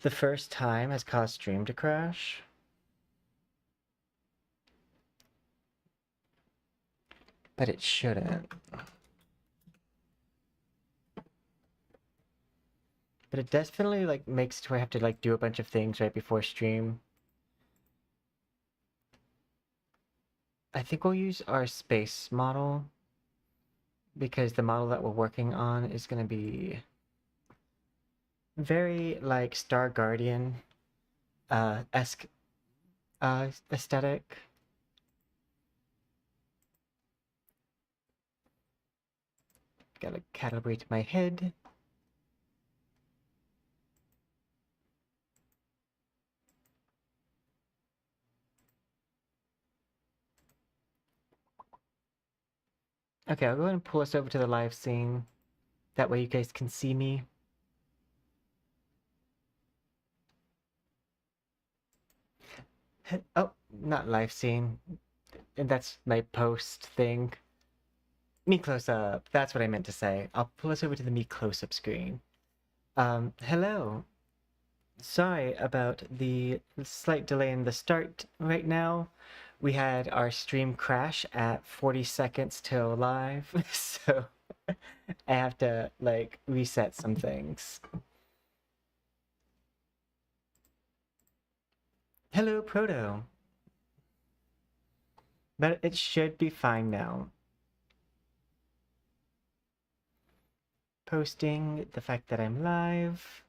the first time has caused stream to crash. But it shouldn't. But it definitely like makes it where I have to like do a bunch of things right before stream. I think we'll use our space model because the model that we're working on is going to be very like Star Guardian esque aesthetic. Gotta calibrate my head. Okay, I'll go ahead and pull us over to the live scene. That way you guys can see me. Oh, not live scene. And that's my post thing. Me close up. That's what I meant to say. I'll pull us over to the me close up screen. Hello. Sorry about the slight delay in the start right now. We had our stream crash at 40 seconds till live, so I have to like reset some things. Hello, Proto. But it should be fine now. Posting the fact that I'm live.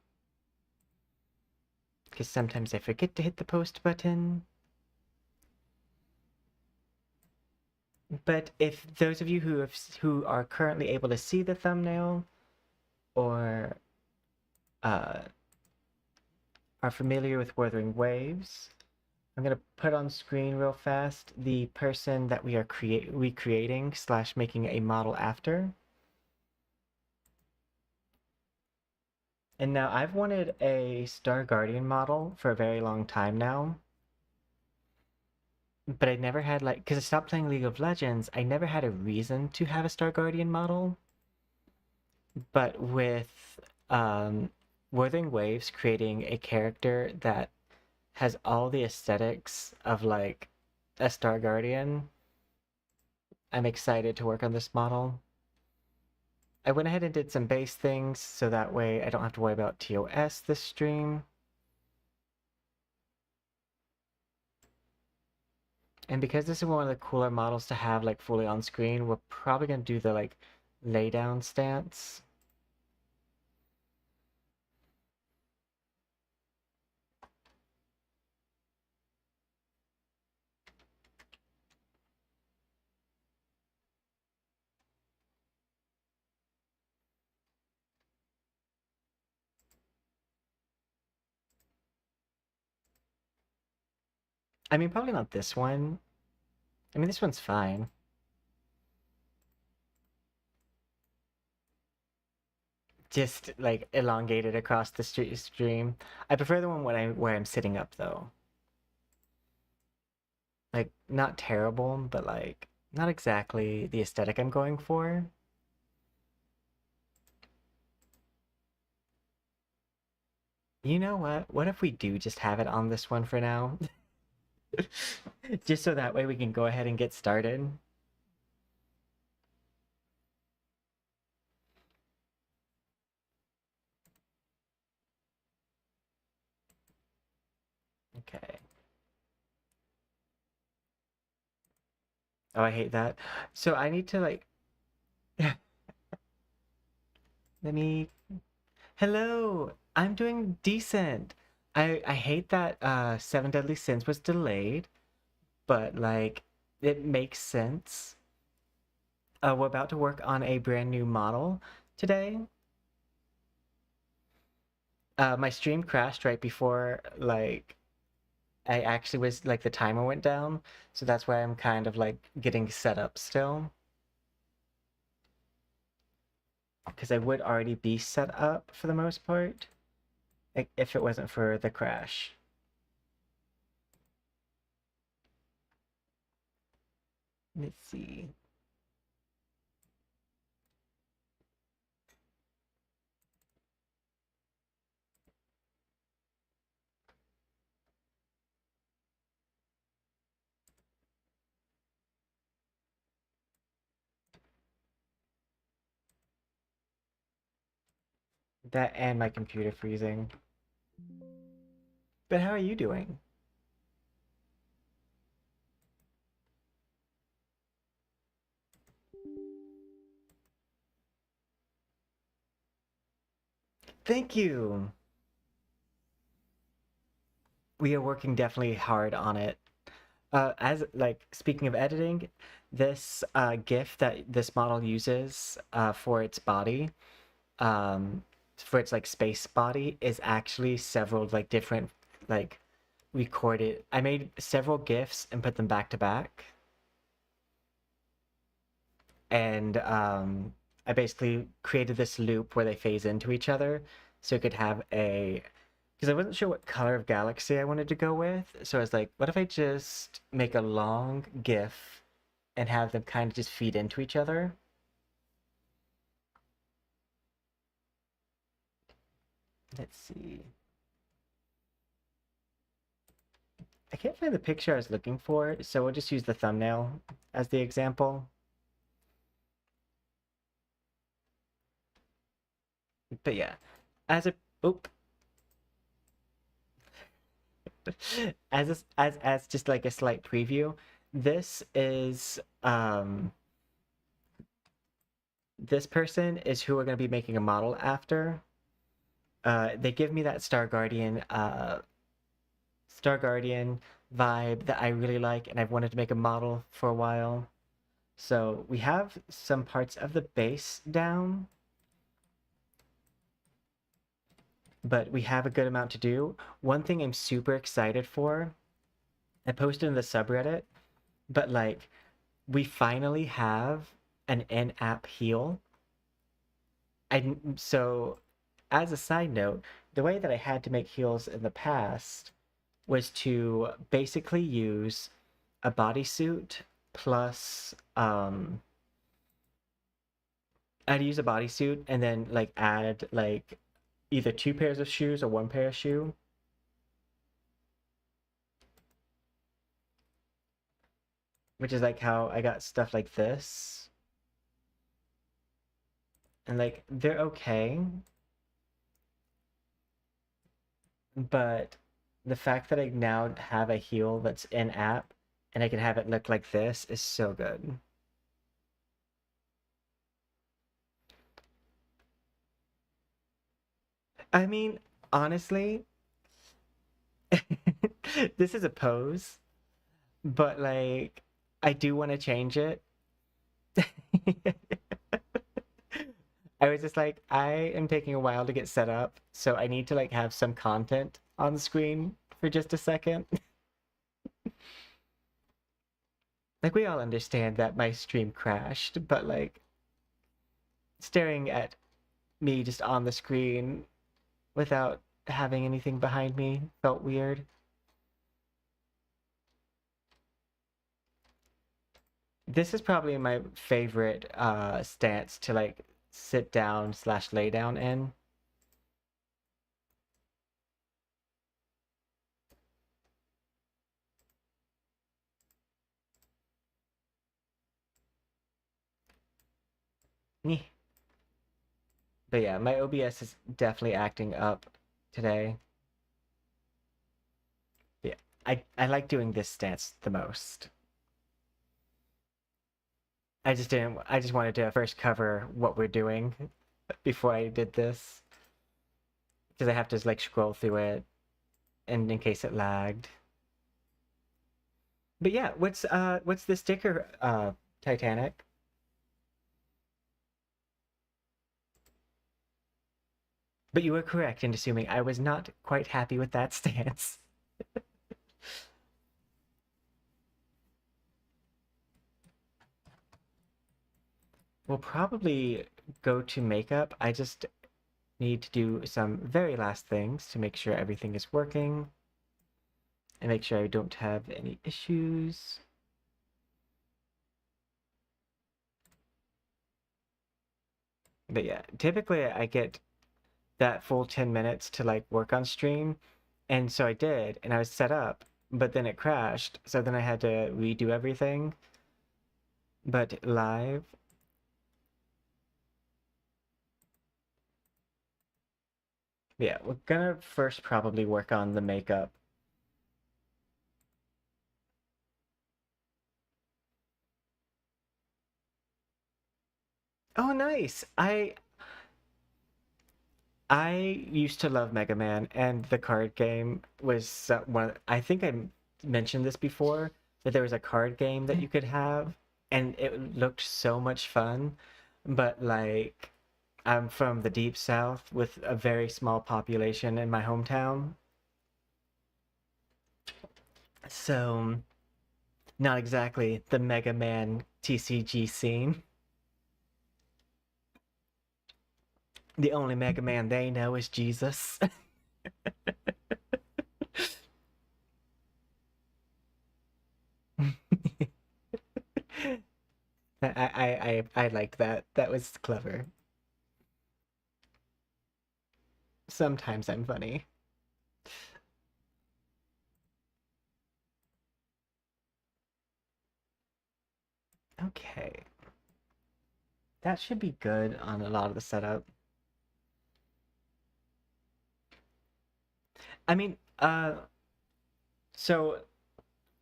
Because sometimes I forget to hit the post button. But if those of you who are currently able to see the thumbnail or are familiar with Wuthering Waves, I'm gonna put on screen real fast the person that we are recreating / making a model after. And now I've wanted a Star Guardian model for a very long time now. But I never had like, because I stopped playing League of Legends, I never had a reason to have a Star Guardian model. But with Wuthering Waves creating a character that has all the aesthetics of like a Star Guardian, I'm excited to work on this model. I went ahead and did some base things so that way I don't have to worry about TOS this stream. And because this is one of the cooler models to have like fully on screen, we're probably gonna do the like lay down stance. I mean, probably not this one. I mean, this one's fine. Just like elongated across the stream. I prefer the one where I'm sitting up though. Like not terrible, but like not exactly the aesthetic I'm going for. You know what? What if we do just have it on this one for now? Just so that way we can go ahead and get started. Okay. Oh, I hate that. So I need to like let me Hello. I'm doing decent. I hate that Seven Deadly Sins was delayed, but like it makes sense. We're about to work on a brand new model today. My stream crashed right before like I actually was like the timer went down, so that's why I'm kind of like getting set up still. Because I would already be set up for the most part, like, if it wasn't for the crash. Let's see. That and my computer freezing. But how are you doing? Thank you. We are working definitely hard on it. As like speaking of editing, this GIF that this model uses for its body, um, for its like space body, is actually several like different like recorded. I made several GIFs and put them back to back, and I basically created this loop where they phase into each other, so it could have a because I wasn't sure what color of galaxy I wanted to go with. So I was like, what if I just make a long GIF and have them kind of just feed into each other? Let's see. I can't find the picture I was looking for, so we'll just use the thumbnail as the example. But yeah, as a oop, as just like a slight preview, this is this person is who we're going to be making a model after. They give me that Star Guardian vibe that I really like, and I've wanted to make a model for a while. So we have some parts of the base down, but we have a good amount to do. One thing I'm super excited for, I posted in the subreddit, but like we finally have an in-app heal. So as a side note, the way that I had to make heals in the past was to basically use a bodysuit plus I'd use a bodysuit and then like add like either two pairs of shoes or one pair of shoe. Which is like how I got stuff like this. And like they're okay. But the fact that I now have a heel that's in app and I can have it look like this is so good. I mean, honestly, this is a pose, but like I do want to change it. I was just like, I am taking a while to get set up, so I need to like have some content on the screen for just a second. Like we all understand that my stream crashed, but like staring at me just on the screen without having anything behind me felt weird. This is probably my favorite stance to like sit down slash lay down in. But yeah, my OBS is definitely acting up today. Yeah, I like doing this stance the most. I just wanted to first cover what we're doing before I did this. Because I have to like scroll through it and in case it lagged. But yeah, what's the sticker Titanic? But you were correct in assuming I was not quite happy with that stance. We'll probably go to makeup. I just need to do some very last things to make sure everything is working and make sure I don't have any issues. But yeah, typically I get that full 10 minutes to like work on stream. And so I did, and I was set up, but then it crashed. So then I had to redo everything. But live, Yeah, we're gonna first probably work on the makeup. Oh, nice. I used to love Mega Man, and the card game was one. I think mentioned this before, that there was a card game that you could have, and it looked so much fun. But like, I'm from the deep south with a very small population in my hometown, so not exactly the Mega Man TCG scene. The only Mega Man they know is Jesus. I liked that. That was clever. Sometimes I'm funny. Okay. That should be good on a lot of the setup. I mean, so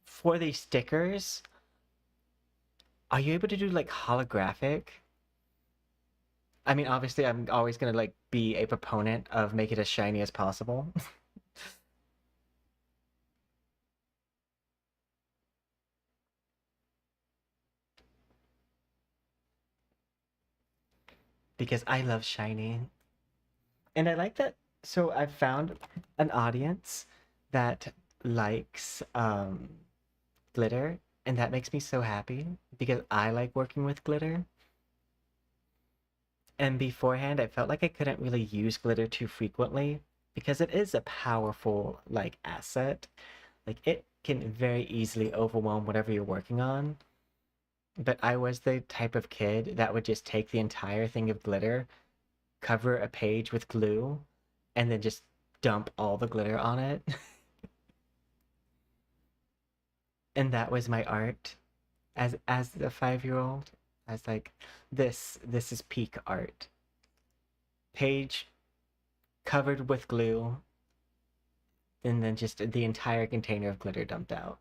for these stickers, are you able to do like holographic? I mean, obviously, I'm always gonna like be a proponent of make it as shiny as possible because I love shiny. And I like that. So I've found an audience that likes glitter, and that makes me so happy because I like working with glitter. And beforehand, I felt like I couldn't really use glitter too frequently because it is a powerful like asset. Like it can very easily overwhelm whatever you're working on. But I was the type of kid that would just take the entire thing of glitter, cover a page with glue, and then just dump all the glitter on it. And that was my art as a 5-year-old. I was like, this is peak art. Page covered with glue, and then just the entire container of glitter dumped out.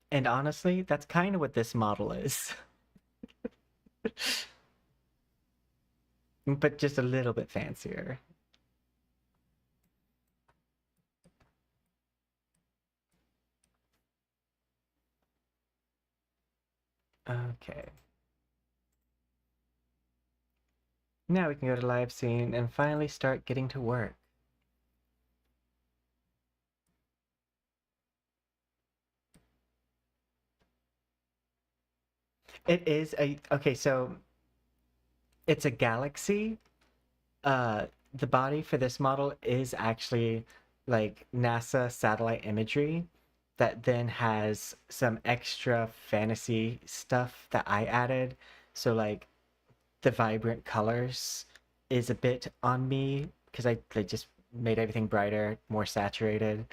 And honestly, that's kind of what this model is, but just a little bit fancier. Okay. Now we can go to live scene and finally start getting to work. It is a okay, so it's a galaxy. The body for this model is actually like NASA satellite imagery that then has some extra fantasy stuff that I added. So like the vibrant colors is a bit on me because I just made everything brighter, more saturated.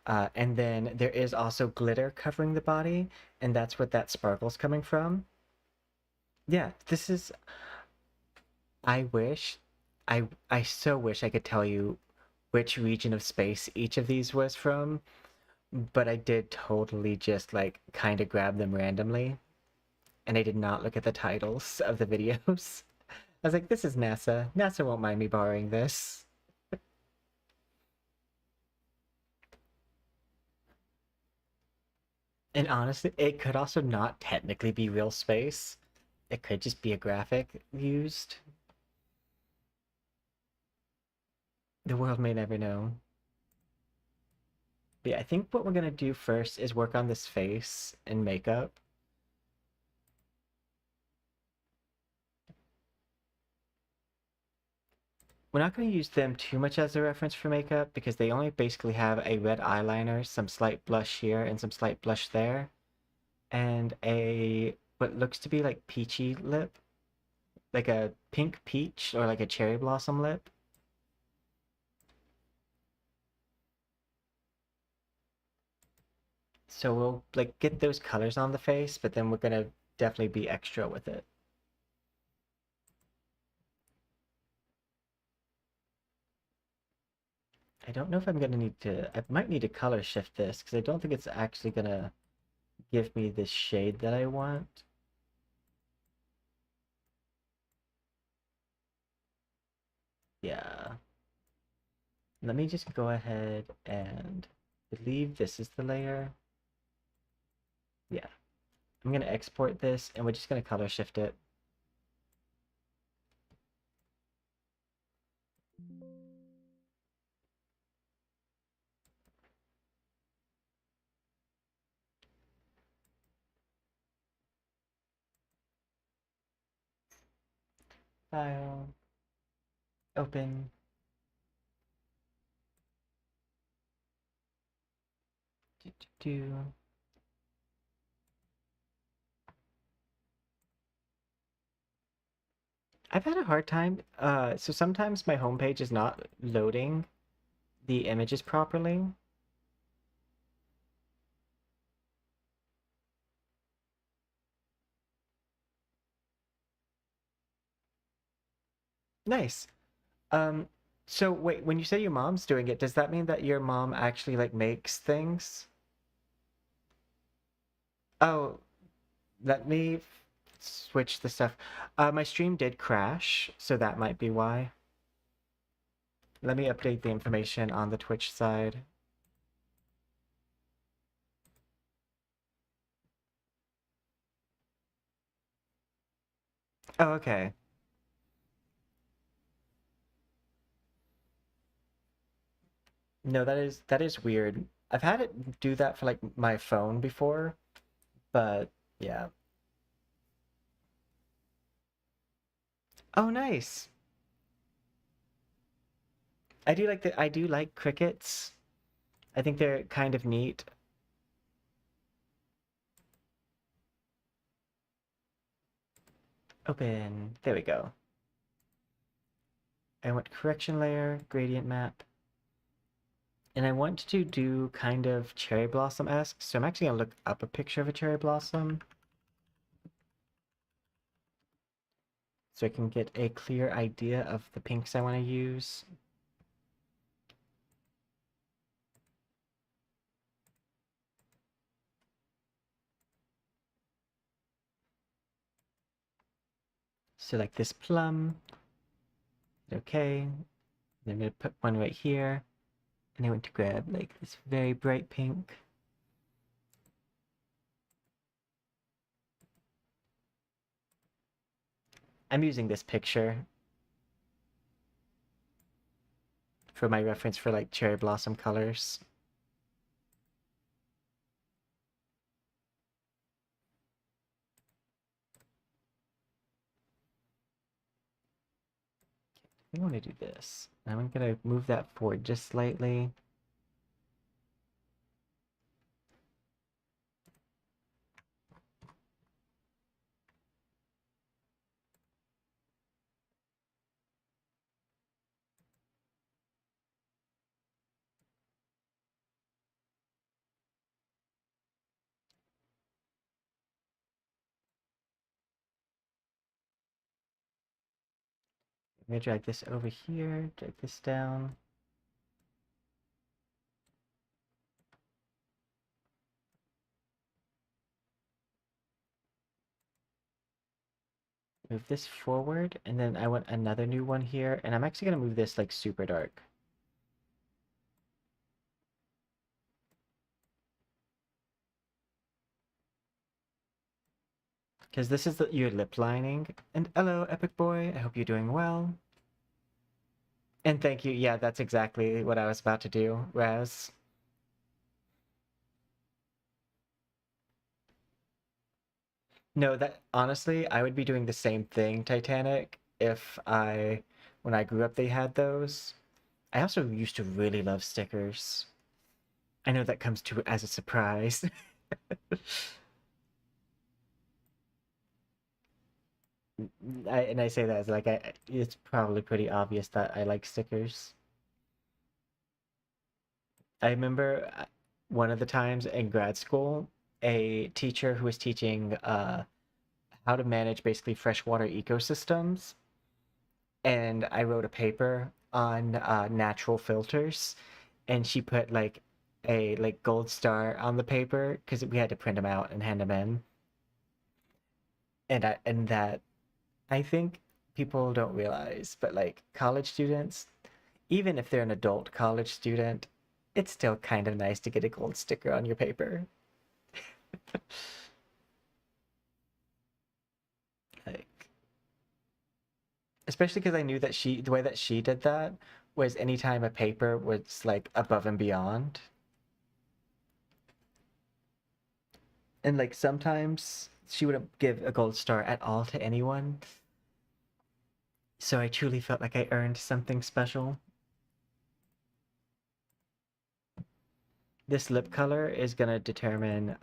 And then there is also glitter covering the body, and that's what that sparkle's coming from. Yeah, this is. I wish, I so wish I could tell you which region of space each of these was from, but I did totally just like kind of grab them randomly, and I did not look at the titles of the videos. I was like, this is NASA. NASA won't mind me borrowing this. And honestly, it could also not technically be real space. It could just be a graphic used. The world may never know. But yeah, I think what we're gonna do first is work on this face and makeup. We're not going to use them too much as a reference for makeup because they only basically have a red eyeliner, some slight blush here, and some slight blush there, and a what looks to be like peachy lip, like a pink peach or like a cherry blossom lip. So we'll like get those colors on the face, but then we're gonna definitely be extra with it. I don't know if I'm gonna need to, I might need to color shift this because I don't think it's actually gonna give me the shade that I want. Yeah. Let me just go ahead and believe this is the layer. Yeah. I'm gonna export this and we're just gonna color shift it. File, open. Do, do, do. I've had a hard time. So sometimes my homepage is not loading the images properly. Nice. Um, so wait, when you say your mom's doing it, does that mean that your mom actually like makes things? Oh, let me switch the stuff. My stream did crash, so that might be why. Let me update the information on the Twitch side. Oh, okay. No, that is weird. I've had it do that for like my phone before, but yeah. Oh, nice. I do like crickets. I think they're kind of neat. Open. There we go. I want correction layer, gradient map. And I want to do kind of cherry blossom-esque, so I'm actually gonna look up a picture of a cherry blossom so I can get a clear idea of the pinks I want to use. So like this plum, okay. Then I'm gonna put one right here, and I want to grab like this very bright pink. I'm using this picture for my reference for like cherry blossom colors. I want to do this. I'm gonna move that forward just slightly. I'm gonna drag this over here, drag this down. Move this forward, and then I want another new one here, and I'm actually gonna move this like super dark. Because this is your lip lining. And hello, Epic Boy, I hope you're doing well. And thank you, yeah, that's exactly what I was about to do, Raz. No, that honestly, I would be doing the same thing, Titanic, if when I grew up, they had those. I also used to really love stickers. I know that comes to as a surprise. I say that as like it's probably pretty obvious that I like stickers. I remember one of the times in grad school, a teacher who was teaching how to manage basically freshwater ecosystems, and I wrote a paper on natural filters, and she put like a like gold star on the paper because we had to print them out and hand them in. And that I think people don't realize, but like college students, even if they're an adult college student, it's still kind of nice to get a gold sticker on your paper. Like, especially because I knew that the way that she did that was anytime a paper was like above and beyond. And like sometimes she wouldn't give a gold star at all to anyone. So I truly felt like I earned something special. This lip color is gonna determine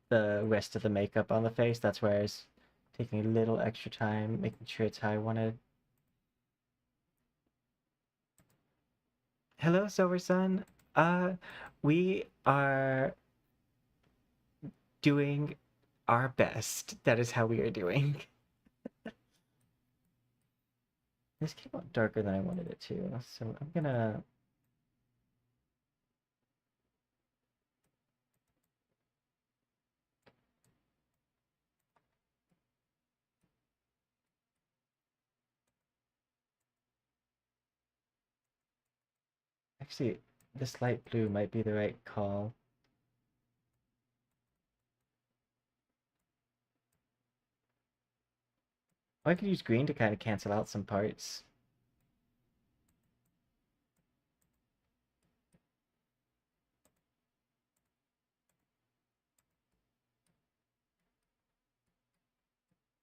the rest of the makeup on the face. That's where I was taking a little extra time, making sure it's how I wanted. Hello, Silver Sun. We are doing our best. That is how we are doing. This came out darker than I wanted it to, so I'm gonna... Actually, this light blue might be the right call. Or I could use green to kind of cancel out some parts.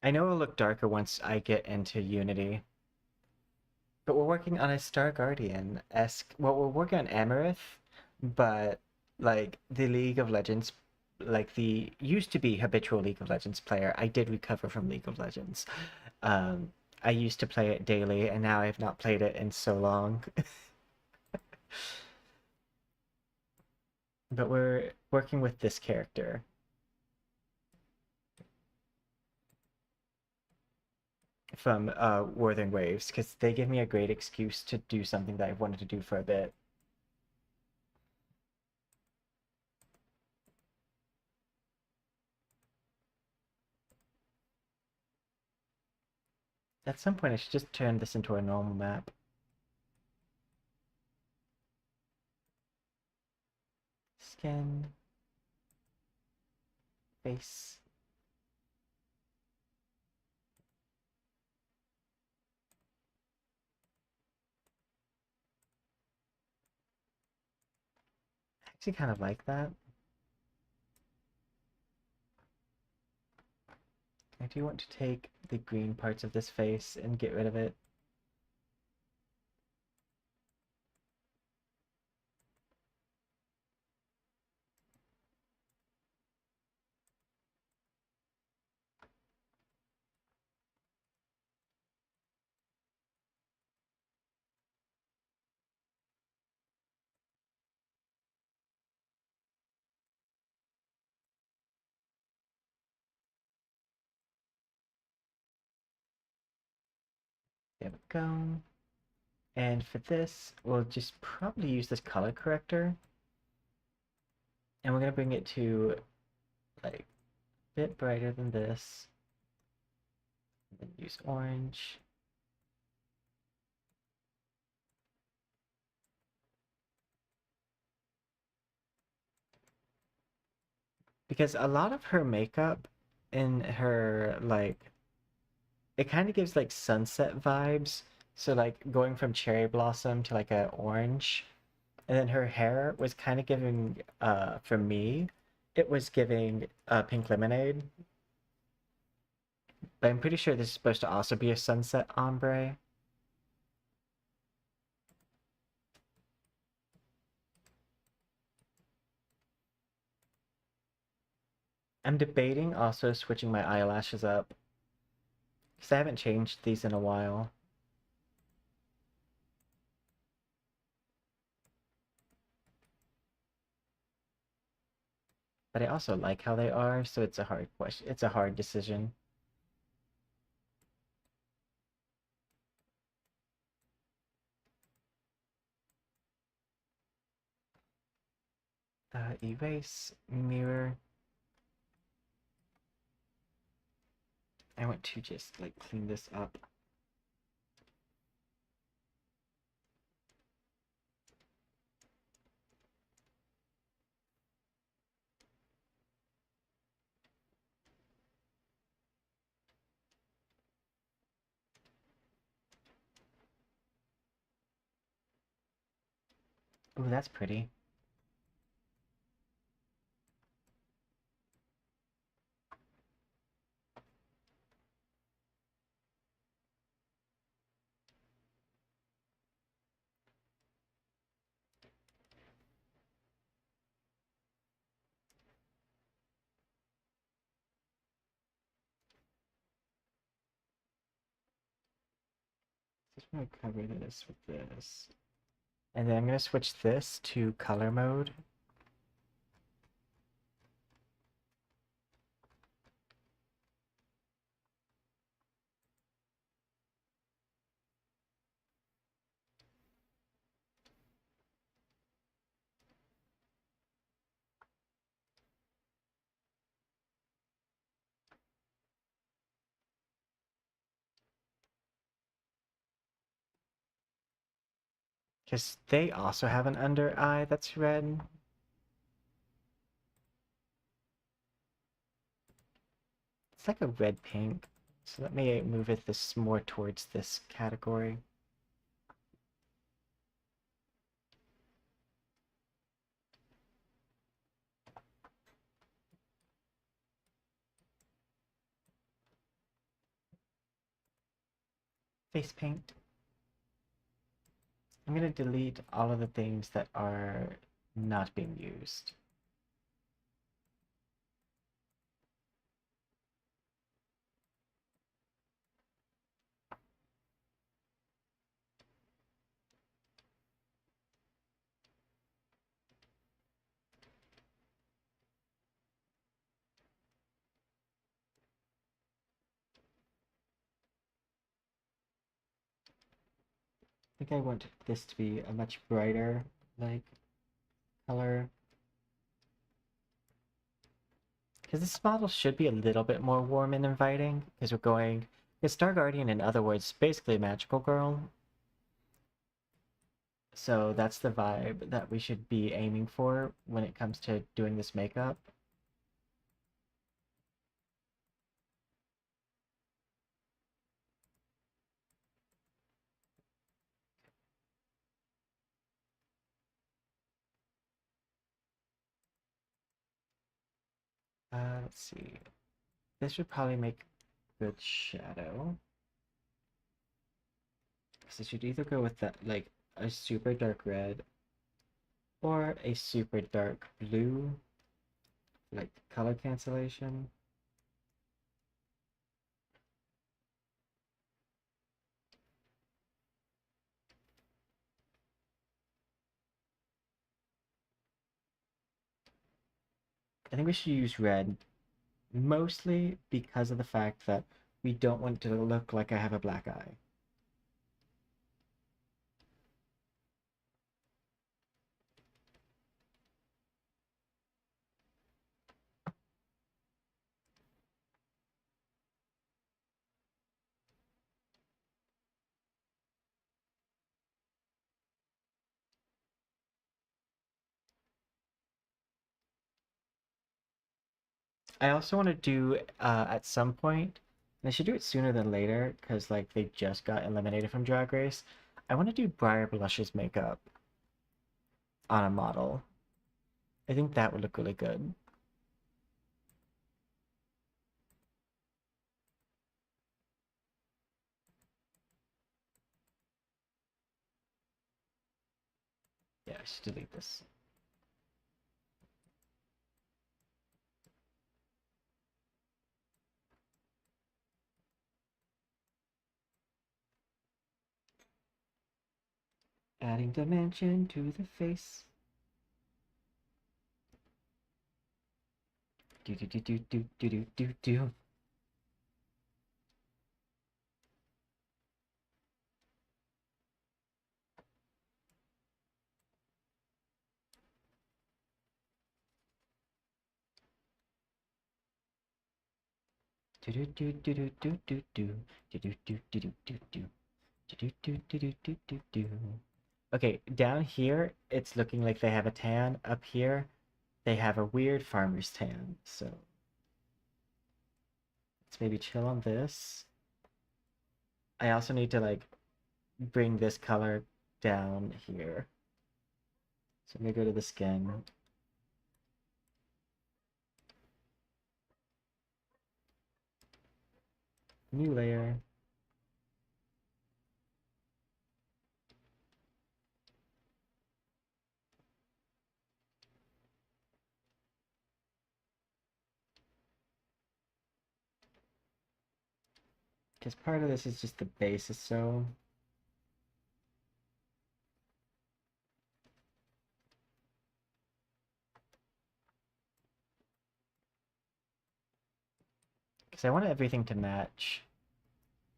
I know it'll look darker once I get into Unity. But we're working on a Star Guardian-esque... Well, we're working on Aemeath, but like the League of Legends, like the used to be habitual League of Legends player, I did recover from League of Legends. Um, I used to play it daily, and now I have not played it in so long. But we're working with this character from Wuthering Waves, because they give me a great excuse to do something that I've wanted to do for a bit. At some point, I should just turn this into a normal map. Skin. Face. I actually kind of like that. I do want to take the green parts of this face and get rid of it. There we go. And for this, we'll just probably use this color corrector. And we're going to bring it to like a bit brighter than this. And then use orange. Because a lot of her makeup in her like it kind of gives like sunset vibes. So like going from cherry blossom to like a orange. And then her hair was kind of giving for me, it was giving pink lemonade. But I'm pretty sure this is supposed to also be a sunset ombre. I'm debating also switching my eyelashes up because I haven't changed these in a while. But I also like how they are, so it's a hard question. It's a hard decision. Erase, mirror. I want to just like clean this up. Ooh, that's pretty. Just want to cover this with this. And then I'm going to switch this to color mode. Because they also have an under eye that's red. It's like a red pink. So let me move it this more towards this category. Face paint. I'm going to delete all of the things that are not being used. I think I want this to be a much brighter, like, color. Because this model should be a little bit more warm and inviting, because we're going... Because Star Guardian, in other words, basically a magical girl. So that's the vibe that we should be aiming for when it comes to doing this makeup. Let's see. This should probably make good shadow. Because it should either go with that, like, a super dark red or a super dark blue, like color cancellation. I think we should use red, mostly because of the fact that we don't want to look like I have a black eye. I also want to do, at some point, and I should do it sooner than later, because, like, they just got eliminated from Drag Race. I want to do Briar Blush's makeup on a model. I think that would look really good. Yeah, I should delete this. Adding dimension to the face. Do do do do do do do do do. Okay, down here it's looking like they have a tan. Up here they have a weird farmer's tan. So let's maybe chill on this. I also need to like bring this color down here. So I'm gonna go to the skin. New layer. Because part of this is just the base is so. Because I want everything to match.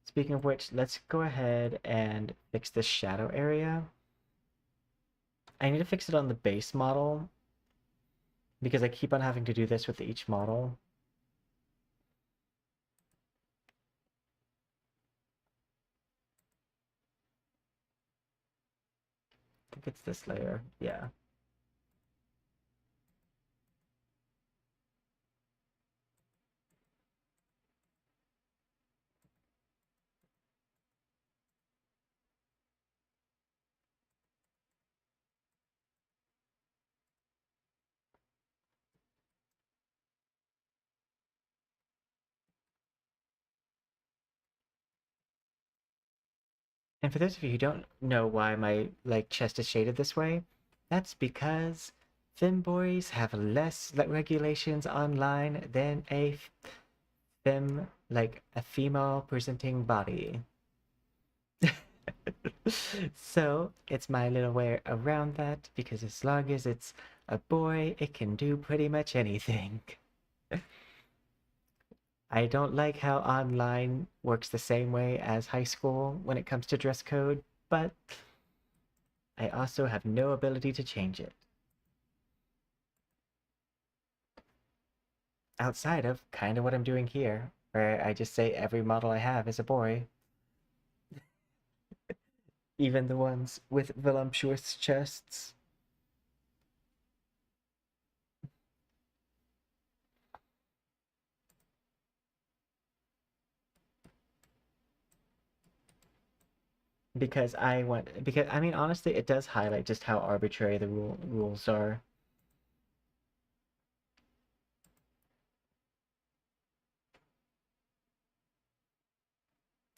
Speaking of which, let's go ahead and fix this shadow area. I need to fix it on the base model because I keep on having to do this with each model. I think it's this layer, yeah. And for those of you who don't know why my like chest is shaded this way, that's because femboys have less regulations online than a like a female presenting body. So it's my little way around that because as long as it's a boy, it can do pretty much anything. I don't like how online works the same way as high school when it comes to dress code, but I also have no ability to change it. Outside of kind of what I'm doing here, where I just say every model I have is a boy. Even the ones with voluptuous chests. Because I mean, honestly, it does highlight just how arbitrary the rules are.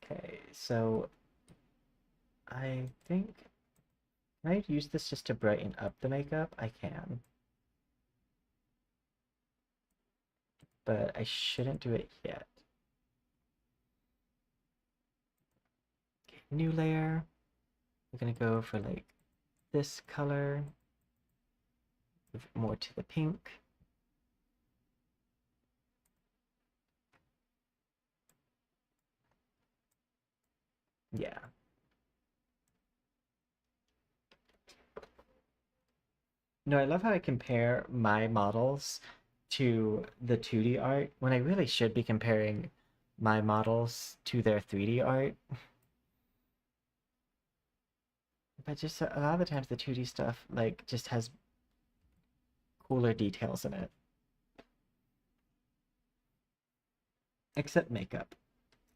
Okay, so I think, can I use this just to brighten up the makeup? I can. But I shouldn't do it yet. Okay, new layer. We're gonna go for like this color, more to the pink. Yeah. No, I love how I compare my models to the 2D art when I really should be comparing my models to their 3D art. But just a lot of the times the 2D stuff like just has cooler details in it. Except makeup.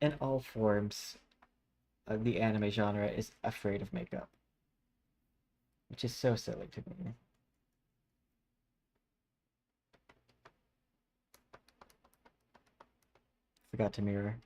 In all forms, the anime genre is afraid of makeup. Which is so silly to me. Forgot to mirror.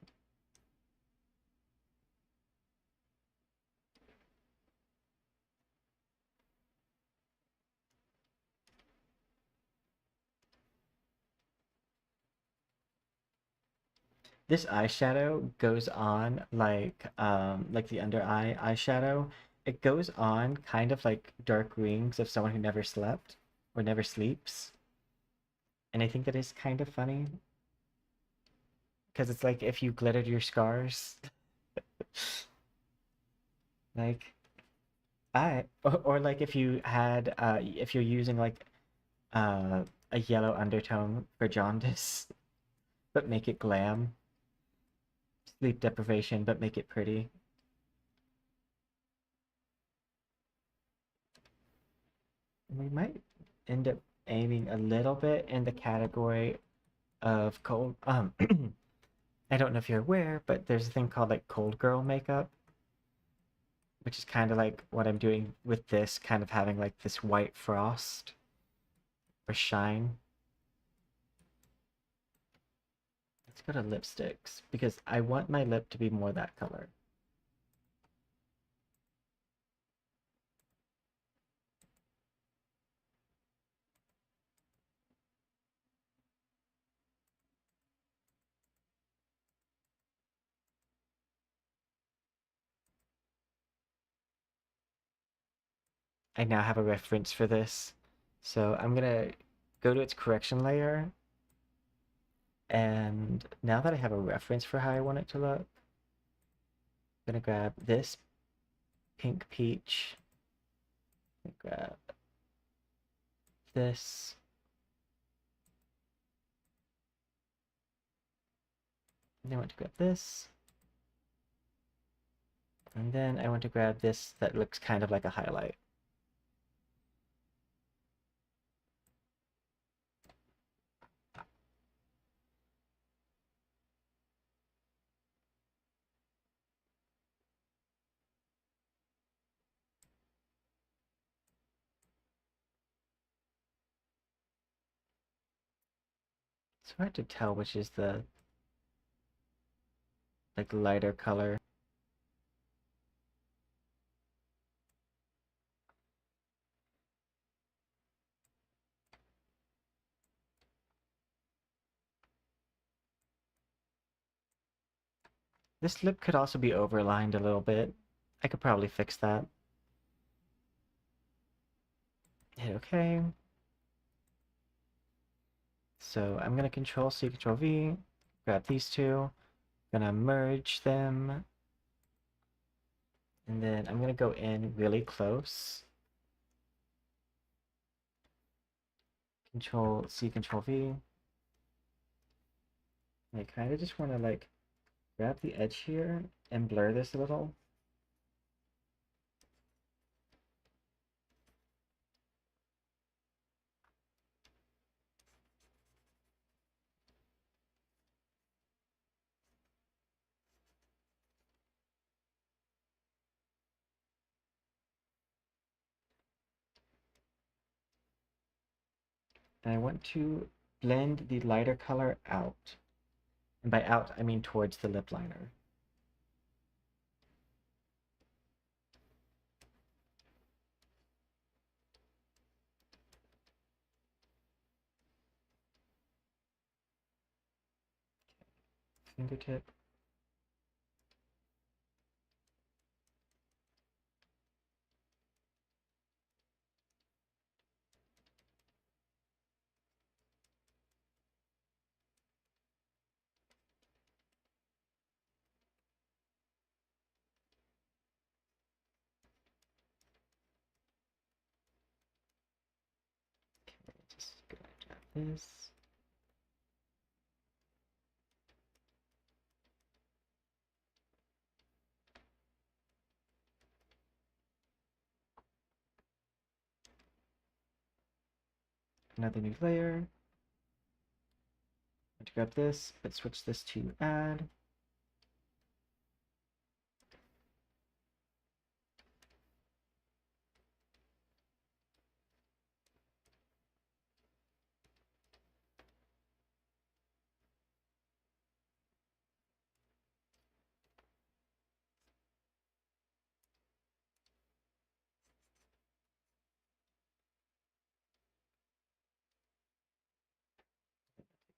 This eyeshadow goes on like the under eye eyeshadow. It goes on kind of like dark rings of someone who never slept or never sleeps. And I think that is kind of funny because it's like if you glittered your scars. Like or like if you had if you're using like a yellow undertone for jaundice, but make it glam. sleep deprivation, but make it pretty. We might end up aiming a little bit in the category of cold. I don't know if you're aware, but there's a thing called like cold girl makeup, which is kind of like what I'm doing with this, kind of having like this white frost or shine. Let's go to lipsticks because I want my lip to be more that color. I now have a reference for this. So I'm gonna go to its correction layer. And now that I have a reference for how I want it to look, I'm gonna grab this pink peach, grab this, and I want to grab this, and then I want to grab this that looks kind of like a highlight. It's hard to tell which is the like lighter color. This lip could also be overlined a little bit. I could probably fix that. Hit OK. So I'm gonna Control C, Control V, grab these two, gonna merge them, and then I'm gonna go in really close. Control C, Control V. I kind of just want to like grab the edge here and blur this a little. And I want to blend the lighter color out. And by out, I mean towards the lip liner. Fingertip. Just gonna grab this. Another new layer. I'm going to grab this, but switch this to add.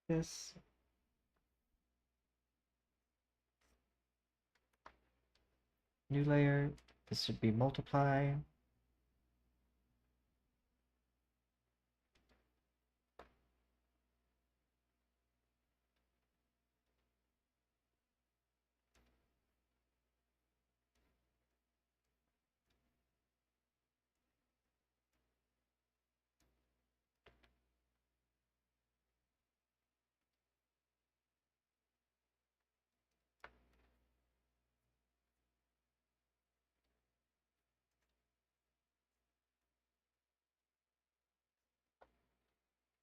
This. New layer. This should be multiply.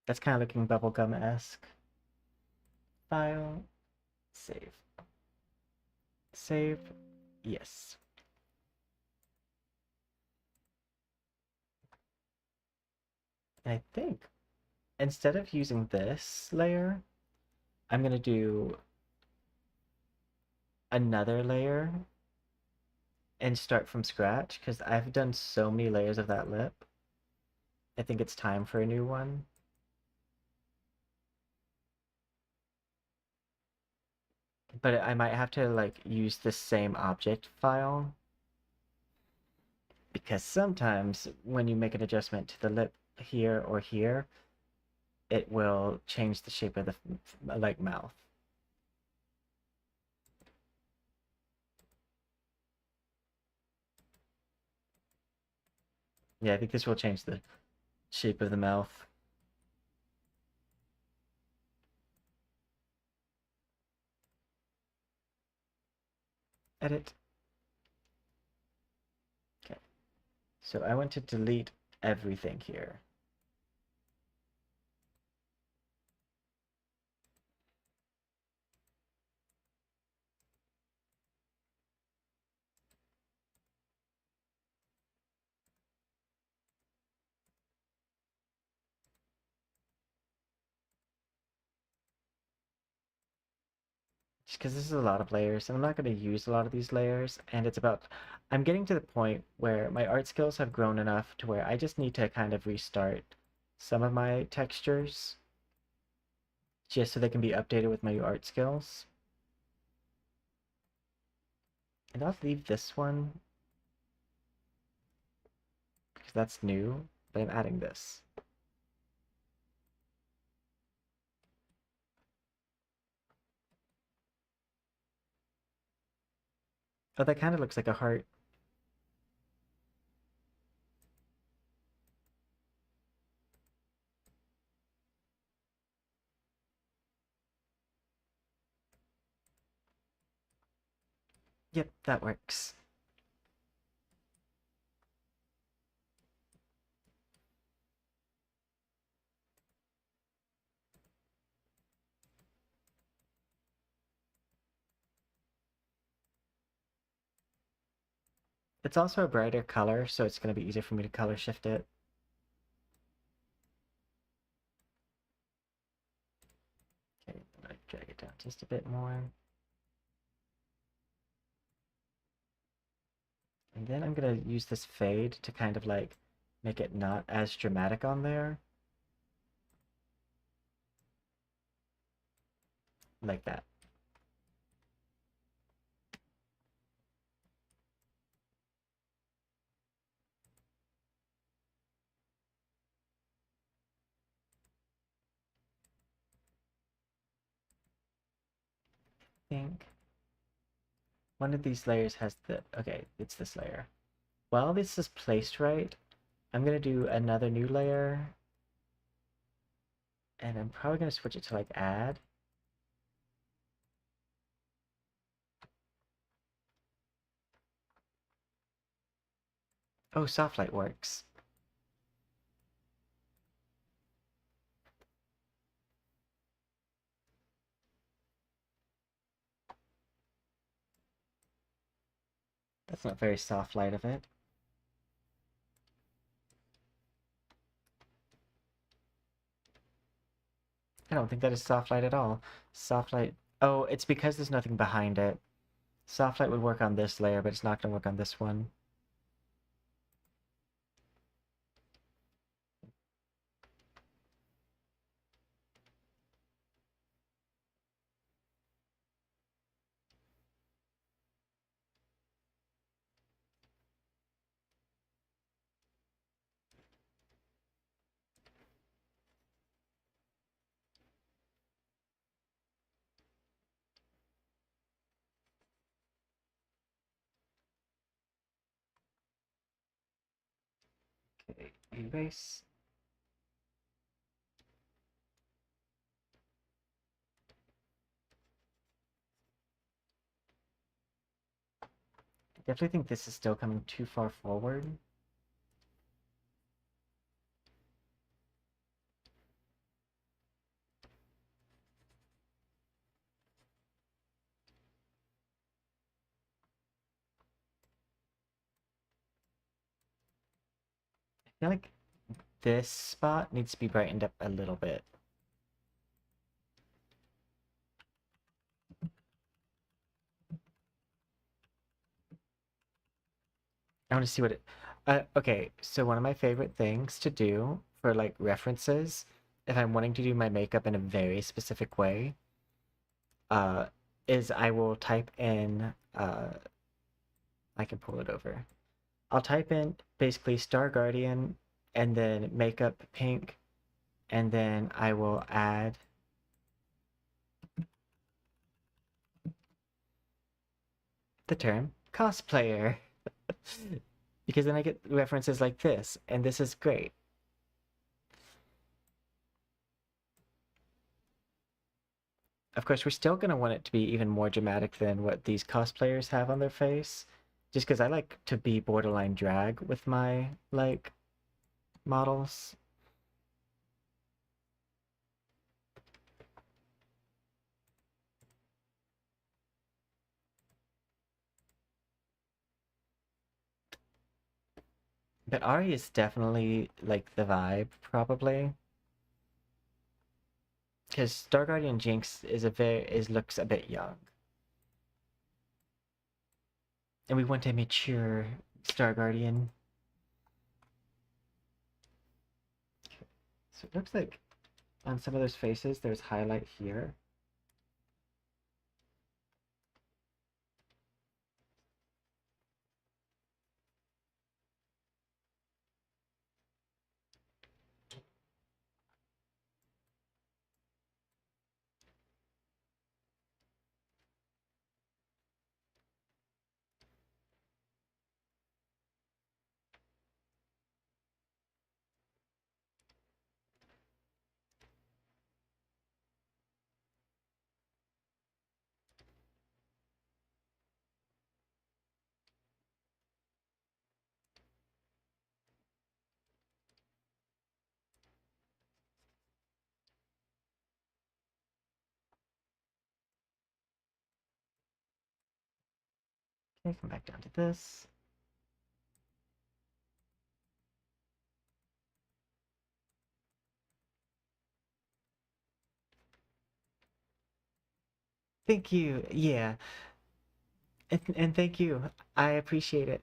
That's kind of looking bubblegum-esque. File, save. Save, yes. I think instead of using this layer, I'm going to do another layer and start from scratch because I've done so many layers of that lip. I think it's time for a new one. But I might have to like use the same object file because sometimes when you make an adjustment to the lip here or here, it will change the shape of the like mouth. Yeah, I think this will change the shape of the mouth. Edit. Okay. So I want to delete everything here. Just because this is a lot of layers, and I'm not going to use a lot of these layers, and I'm getting to the point where my art skills have grown enough to where I just need to kind of restart some of my textures just so they can be updated with my art skills. And I'll leave this one because that's new, but I'm adding this. Oh, that kind of looks like a heart. Yep, that works. It's also a brighter color, so it's going to be easier for me to color shift it. Okay, I'm going to drag it down just a bit more. And then I'm going to use this fade to kind of like make it not as dramatic on there. Like that. I think one of these layers has okay, it's this layer. While this is placed right, I'm going to do another new layer. And I'm probably going to switch it to like add. Oh, soft light works. That's not very soft light of it. I don't think that is soft light at all. Soft light. Oh, it's because there's nothing behind it. Soft light would work on this layer, but it's not going to work on this one. Okay, erase. I definitely think this is still coming too far forward. feel like this spot needs to be brightened up a little bit. I want to see what it... okay, so one of my favorite things to do for like references, if I'm wanting to do my makeup in a very specific way, uh, is I will type in, I can pull it over. I'll type in basically Star Guardian and then makeup pink, and then I will add the term cosplayer. Because then I get references like this, and this is great. Of course, we're still going to want it to be even more dramatic than what these cosplayers have on their face, just because I like to be borderline drag with my, like, models. But Ari is definitely, like, the vibe, probably. Because Star Guardian Jinx looks a bit young. And we want a mature Star Guardian. So it looks like on some of those faces, there's highlight here. Okay, come back down to this. Thank you. Yeah. And thank you. I appreciate it.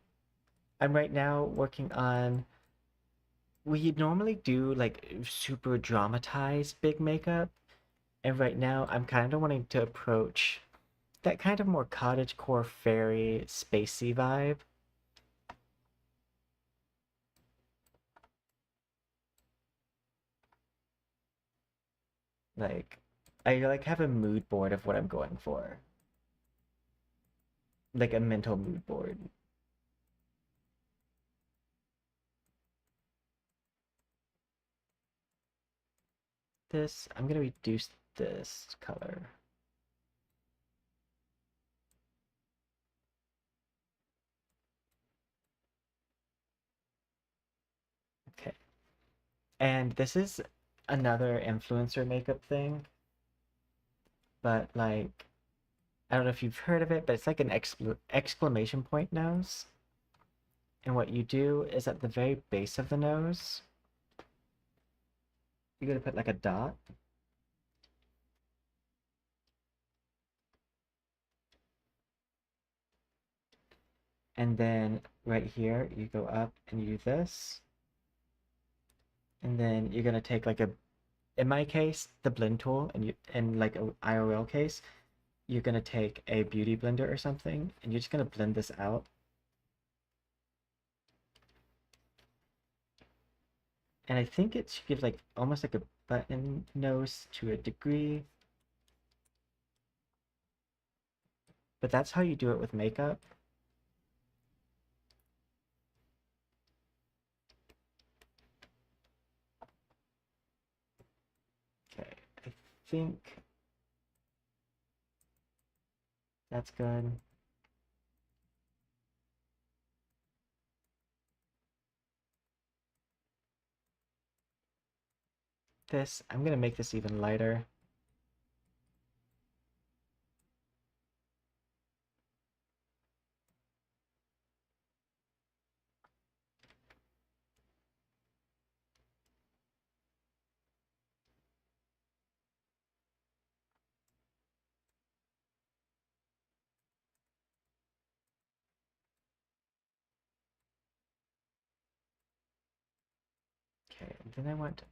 I'm right now working on. We normally do like super dramatized big makeup, and right now I'm kind of wanting to approach that kind of more cottagecore fairy spacey vibe. Like, I like have a mood board of what I'm going for, like a mental mood board. This, I'm gonna reduce this color. Okay. And this is another influencer makeup thing, but like, I don't know if you've heard of it, but it's like an exclamation point nose. And what you do is at the very base of the nose, you're gonna put like a dot. And then right here, you go up and you do this. And then you're gonna take like a, in my case, the blend tool, and in like a IRL case, you're gonna take a beauty blender or something, and you're just gonna blend this out. And I think it should give like almost like a button nose to a degree. But that's how you do it with makeup. Okay, I think that's good. This, I'm gonna make this even lighter. Then I want...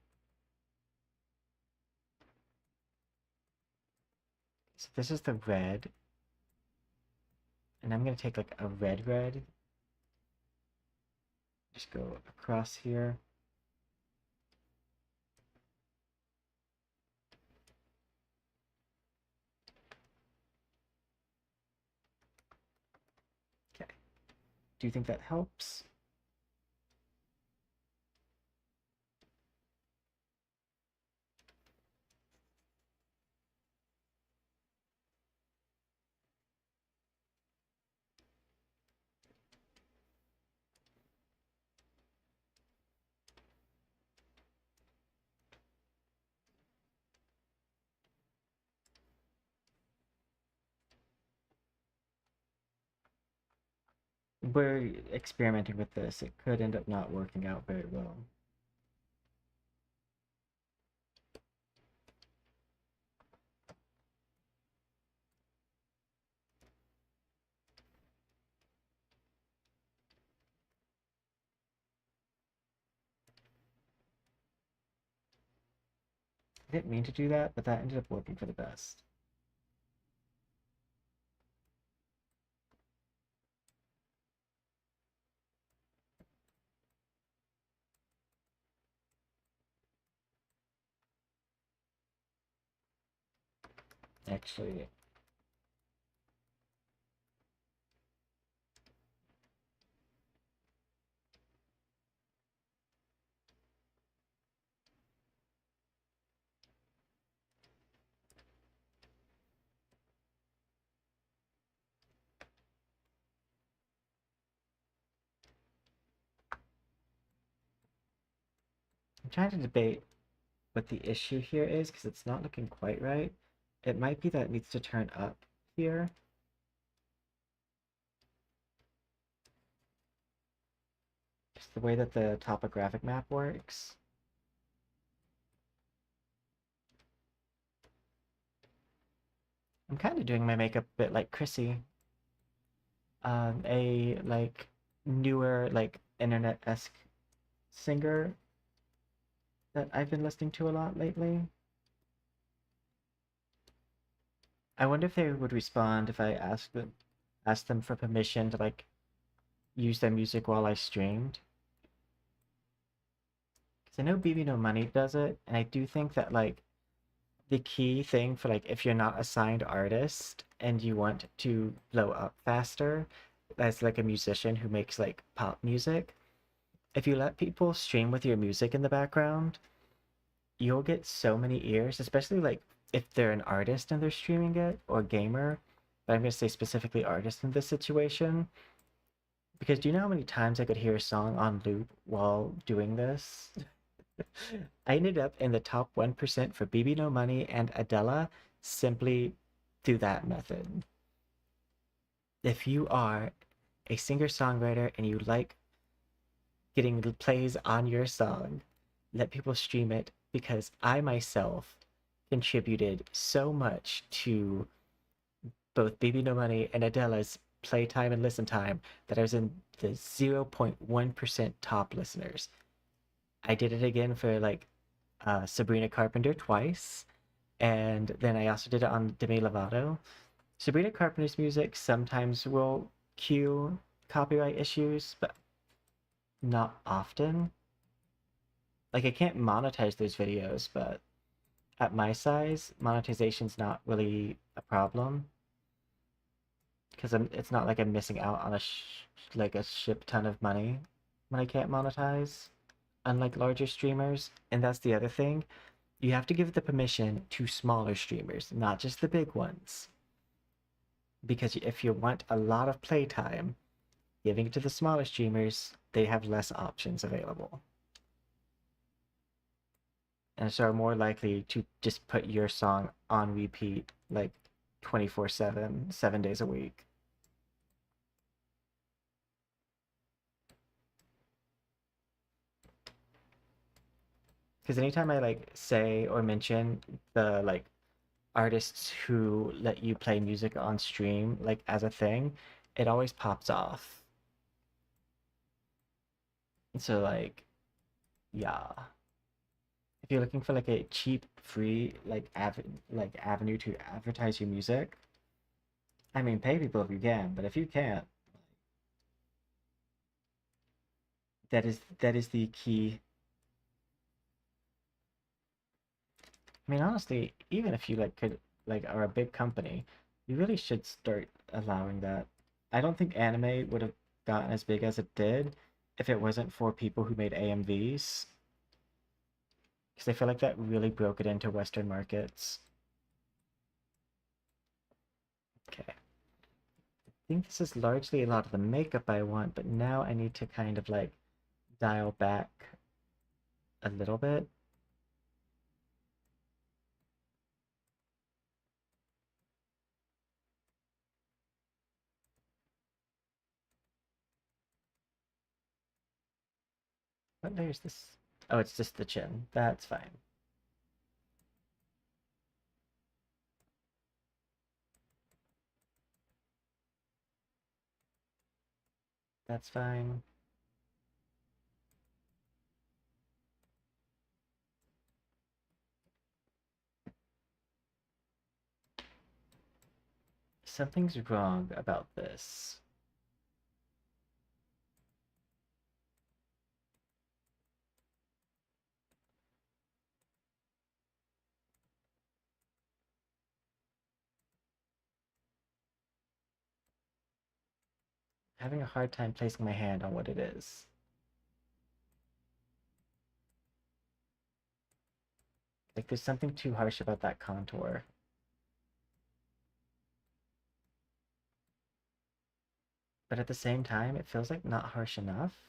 So this is the red. And I'm going to take like a red. Just go across here. Okay. Do you think that helps? We're experimenting with this. It could end up not working out very well. I didn't mean to do that, but that ended up working for the best. Actually, I'm trying to debate what the issue here is because it's not looking quite right. It might be that it needs to turn up here. Just the way that the topographic map works. I'm kind of doing my makeup a bit like Chrissy. A like newer like internet-esque singer that I've been listening to a lot lately. I wonder if they would respond if I asked them for permission to like use their music while I streamed. Because I know BB No Money does it, and I do think that like the key thing for like if you're not a signed artist and you want to blow up faster as like a musician who makes like pop music, if you let people stream with your music in the background, you'll get so many ears, especially like if they're an artist and they're streaming it or gamer. But I'm going to say specifically artist in this situation. Because do you know how many times I could hear a song on loop while doing this? I ended up in the top 1% for BB No Money and Adela simply through that method. If you are a singer-songwriter and you like getting plays on your song, let people stream it because I myself contributed so much to both BB No Money and Adela's playtime and listen time that I was in the 0.1% top listeners. I did it again for like Sabrina Carpenter twice, and then I also did it on Demi Lovato. Sabrina Carpenter's music sometimes will cue copyright issues, but not often. Like I can't monetize those videos, but at my size, monetization's not really a problem because it's not like I'm missing out on like a ship ton of money when I can't monetize, unlike larger streamers. And that's the other thing. You have to give the permission to smaller streamers, not just the big ones. Because if you want a lot of playtime, giving it to the smaller streamers, they have less options available. And so are more likely to just put your song on repeat like 24/7, 7 days a week. Because anytime I like say or mention the like artists who let you play music on stream like as a thing, it always pops off. So like, yeah. if you're looking for like a cheap, free avenue to advertise your music, I mean, pay people if you can, but if you can't, that is the key. I mean, honestly, even if you are a big company, you really should start allowing that. I don't think anime would have gotten as big as it did if it wasn't for people who made AMVs, because I feel like that really broke it into Western markets. Okay. I think this is largely a lot of the makeup I want, but now I need to kind of like dial back a little bit. What layer is this? Oh, it's just the chin. That's fine. That's fine. Something's wrong about this. Having a hard time placing my hand on what it is. Like there's something too harsh about that contour. But at the same time, it feels like not harsh enough.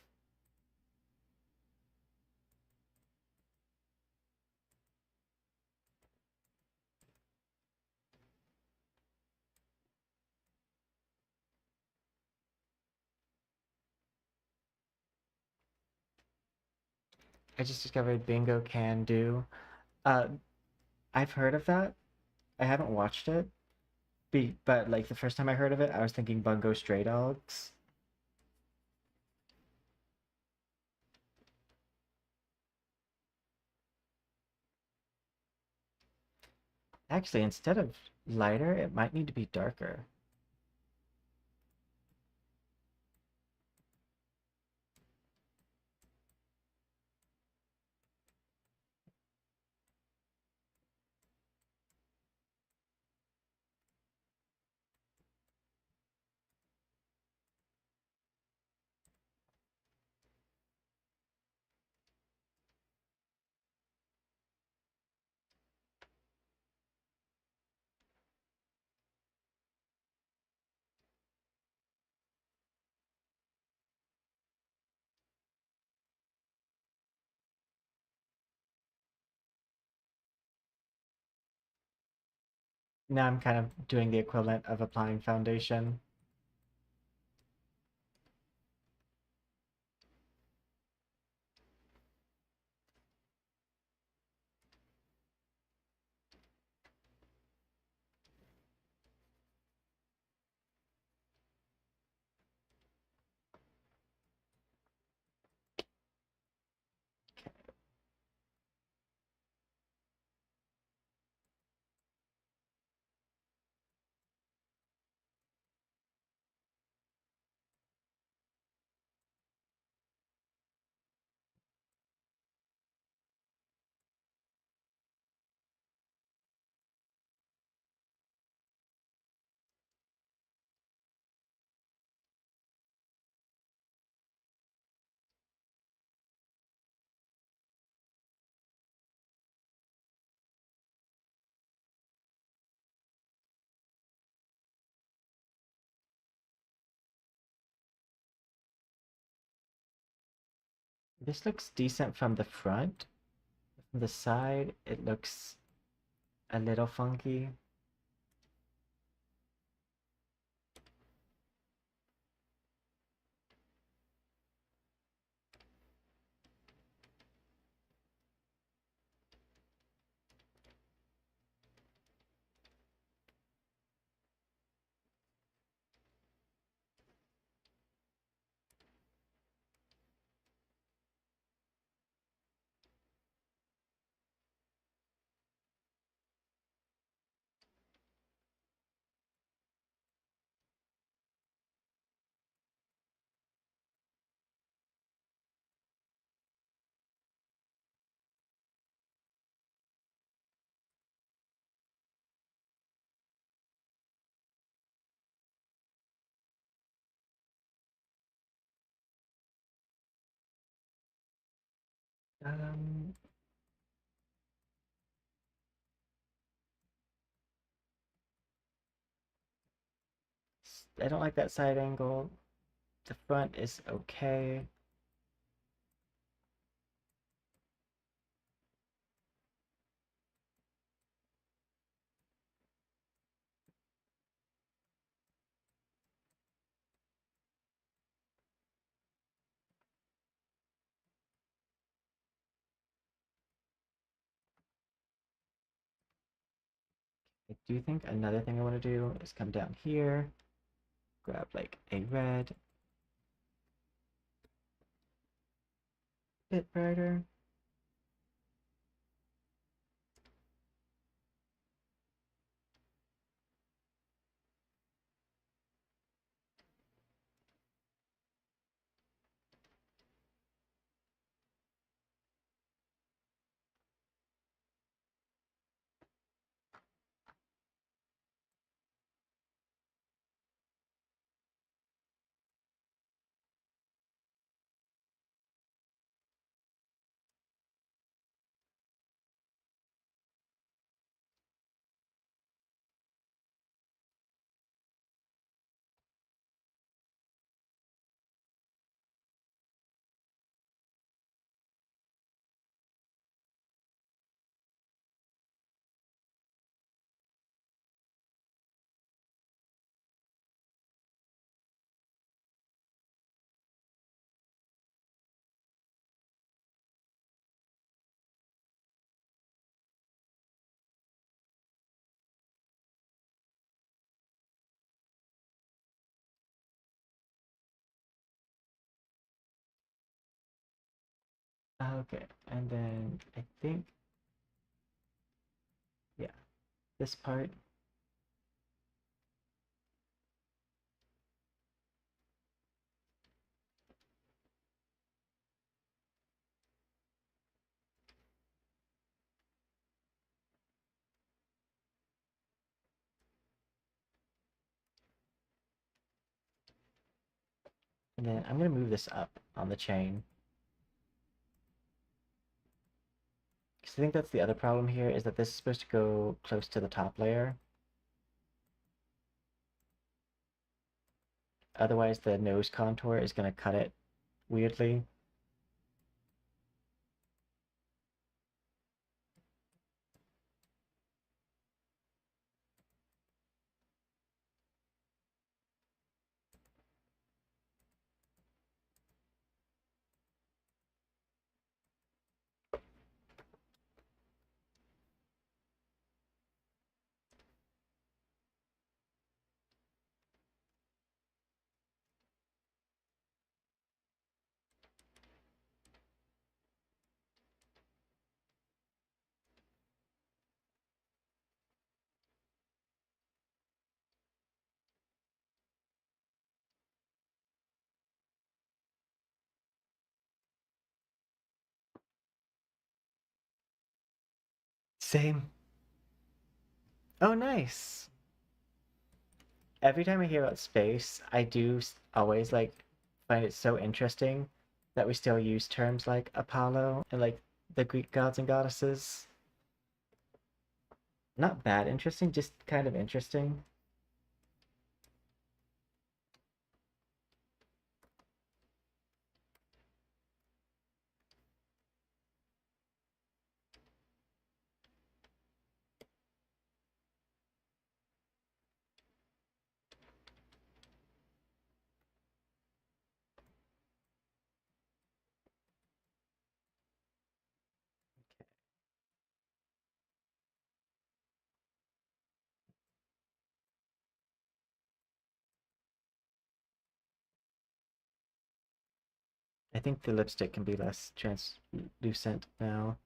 I just discovered Bingo Can Do. Uh, I've heard of that. I haven't watched it. But like the first time I heard of it, I was thinking Bungo Stray Dogs. Actually, instead of lighter, it might need to be darker. Now I'm kind of doing the equivalent of applying foundation. This looks decent from the front. From the side, it looks a little funky. Um, I don't like that side angle. The front is okay. I do think another thing I want to do is come down here, grab like a red, bit brighter. Okay, and then I think, yeah, this part. And then I'm going to move this up on the chain. Because I think that's the other problem here, is that this is supposed to go close to the top layer. Otherwise, the nose contour is going to cut it weirdly. Same. Oh, nice. Every time I hear about space, I do always like find it so interesting that we still use terms like Apollo and like the Greek gods and goddesses. Not bad interesting, just kind of interesting. I think the lipstick can be less translucent now.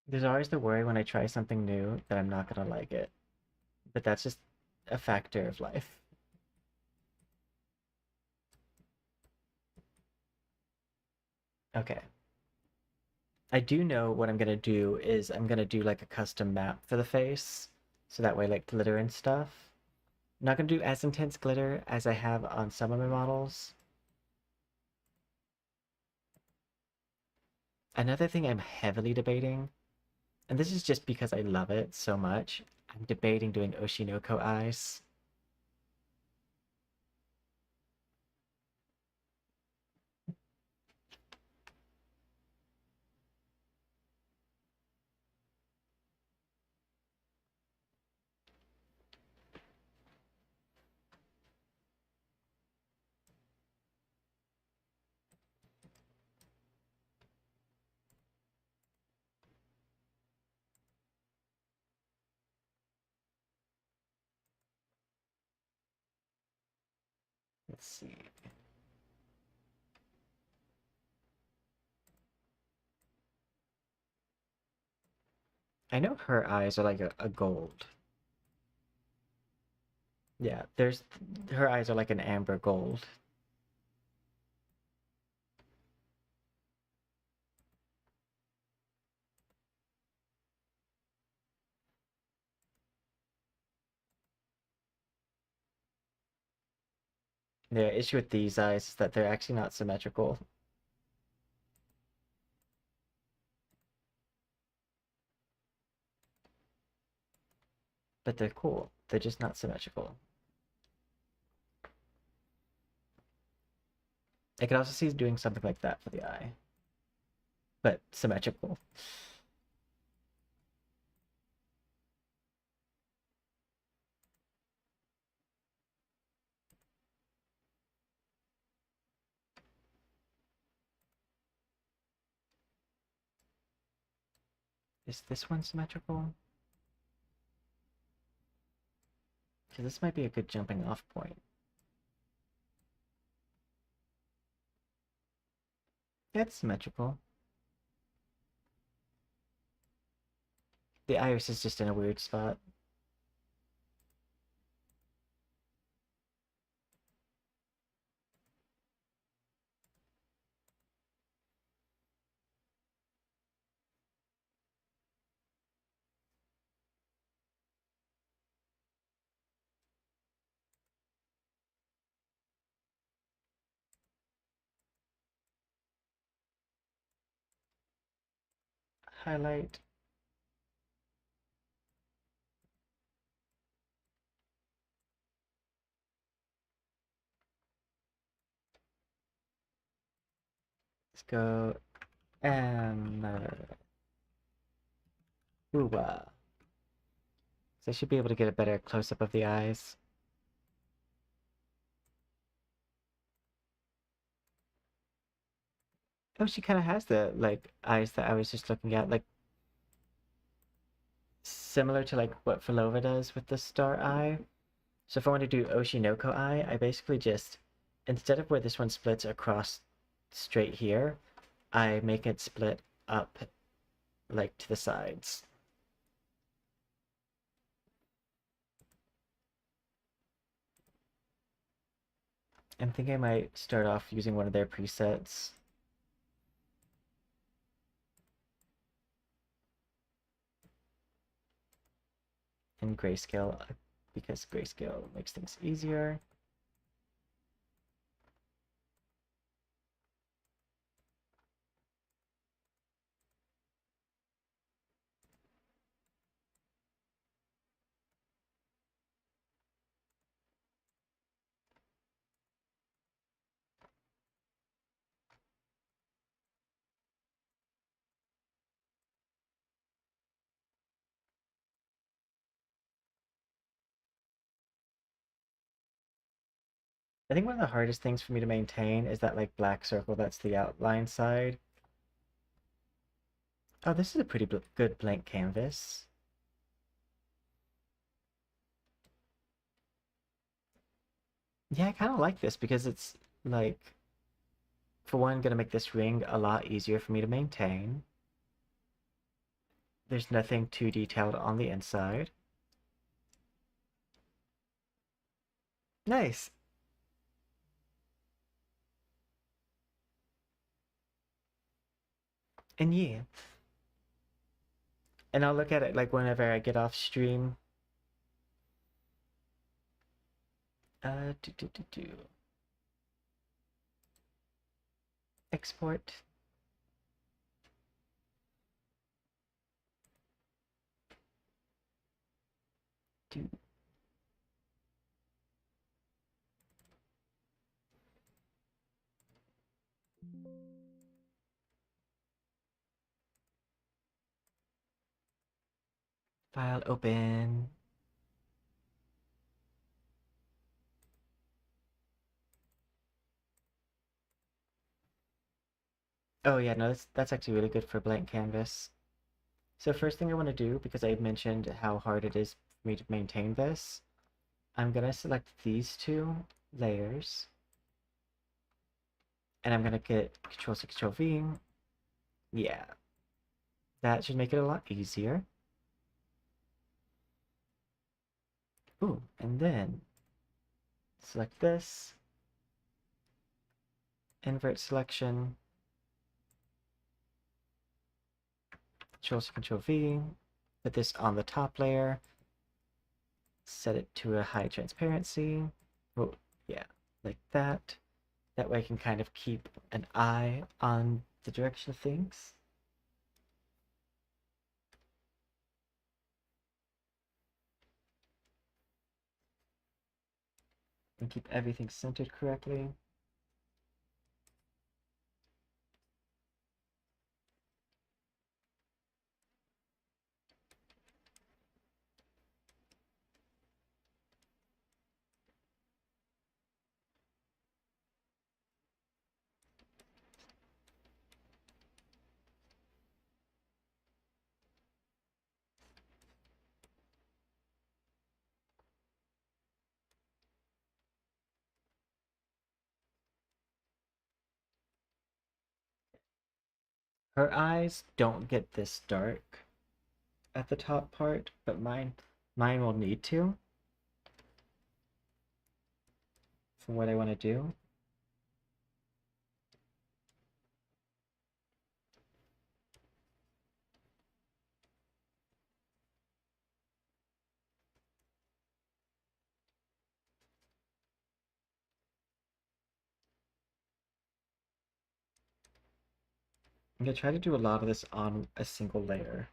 There's always the worry when I try something new that I'm not gonna like it, but that's just a factor of life. Okay. I do know what I'm gonna do is I'm gonna do like a custom map for the face, so that way like glitter and stuff. I'm not gonna do as intense glitter as I have on some of my models. Another thing I'm heavily debating, and this is just because I love it so much, I'm debating doing Oshinoko eyes. Let's see. I know her eyes are like a gold. Yeah, there's her eyes are like an amber gold. The issue with these eyes is that they're actually not symmetrical, but they're cool. They're just not symmetrical. I could also see doing something like that for the eye, but symmetrical. Is this one symmetrical? Because this might be a good jumping off point. Yeah, it's symmetrical. The iris is just in a weird spot. Highlight. Let's go. Ooh, so I should be able to get a better close-up of the eyes. Oh, she kind of has the like eyes that I was just looking at, like similar to like what Filova does with the star eye. So if I want to do Oshinoko eye, I basically just, instead of where this one splits across straight here, I make it split up like to the sides. I'm thinking I might start off using one of their presets. In grayscale, because grayscale makes things easier. I think one of the hardest things for me to maintain is that like black circle that's the outline side. Oh, this is a pretty good blank canvas. Yeah, I kind of like this because it's like, for one, gonna make this ring a lot easier for me to maintain. There's nothing too detailed on the inside. Nice. And yeah. And I'll look at it like whenever I get off stream. Do. Export. Do. File open. Oh yeah, no, that's actually really good for blank canvas. So first thing I want to do, because I mentioned how hard it is for me to maintain this, I'm gonna select these two layers, and I'm gonna get Control-C, Control-V. Yeah, that should make it a lot easier. Ooh, and then select this, invert selection, Control-C, Control-V, put this on the top layer, set it to a high transparency. Oh, yeah, like that. That way I can kind of keep an eye on the direction of things. And keep everything centered correctly. Her eyes don't get this dark at the top part, but mine will need to for what I want to do. I'm gonna try to do a lot of this on a single layer.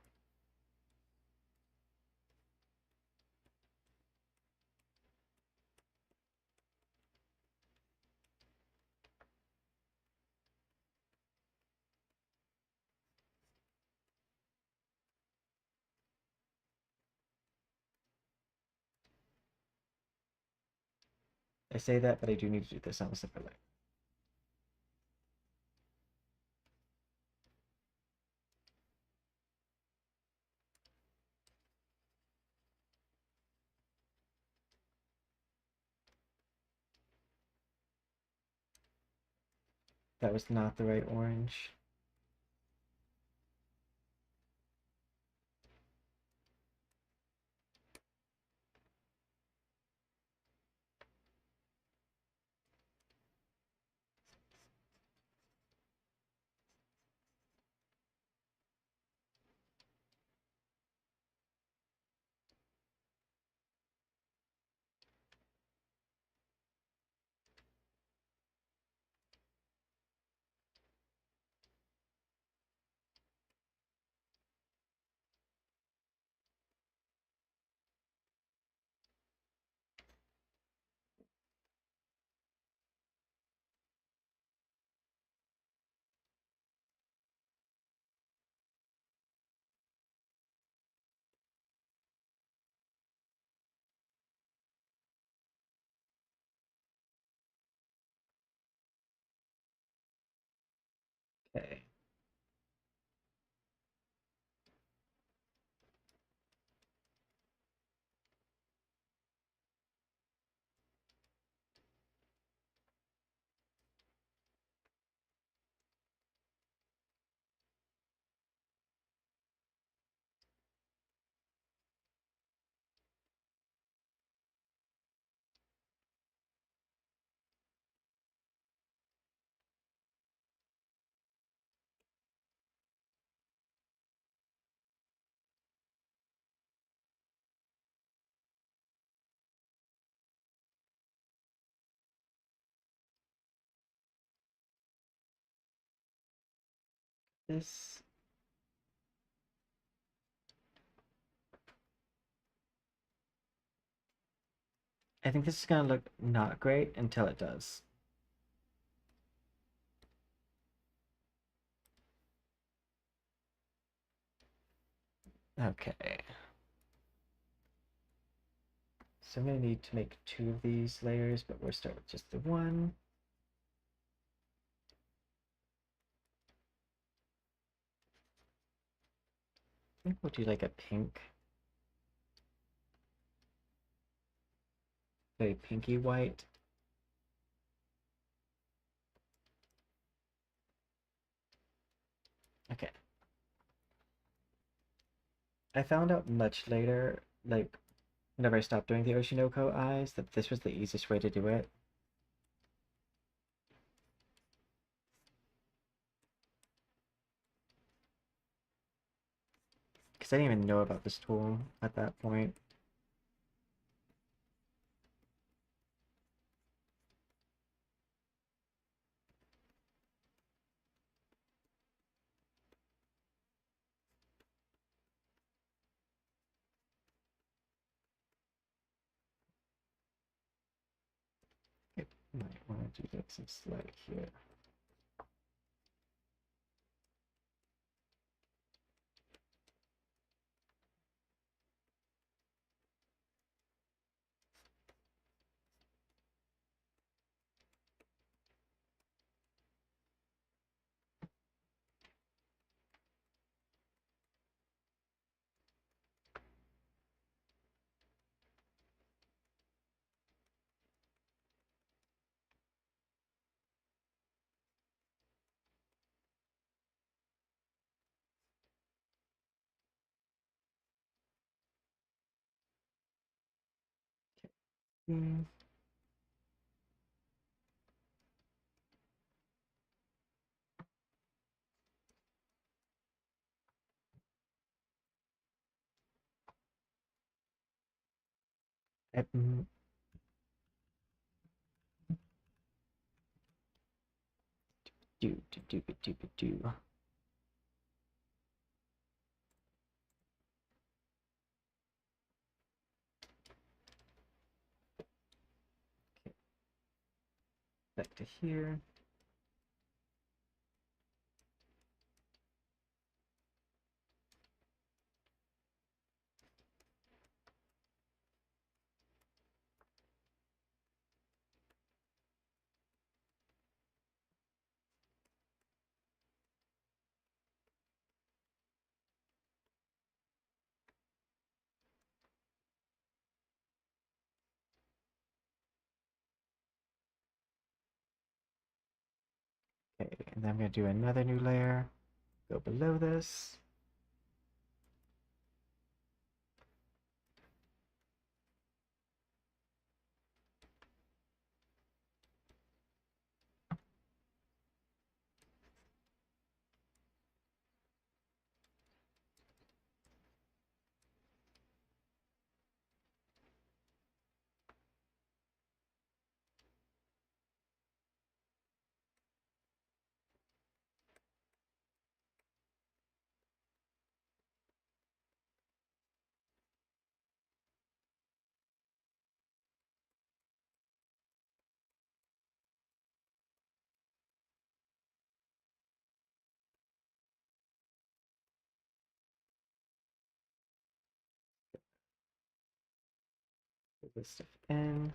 I say that, but I do need to do this on a separate layer. That was not the right orange. this. I think this is gonna look not great until it does. Okay. So I'm gonna need to make 2 of these layers, but we'll start with just the one. I think we'll do like a pink. Very pinky white. Okay. I found out much later, like whenever I stopped doing the Oshinoko eyes, that this was the easiest way to do it. Because I didn't even know about this tool at that point. I might want to do some slide here. Hmm. Do, do, do, do, do, do. Back to here. Okay, and then I'm going to do another new layer. Go below this. Put this stuff in.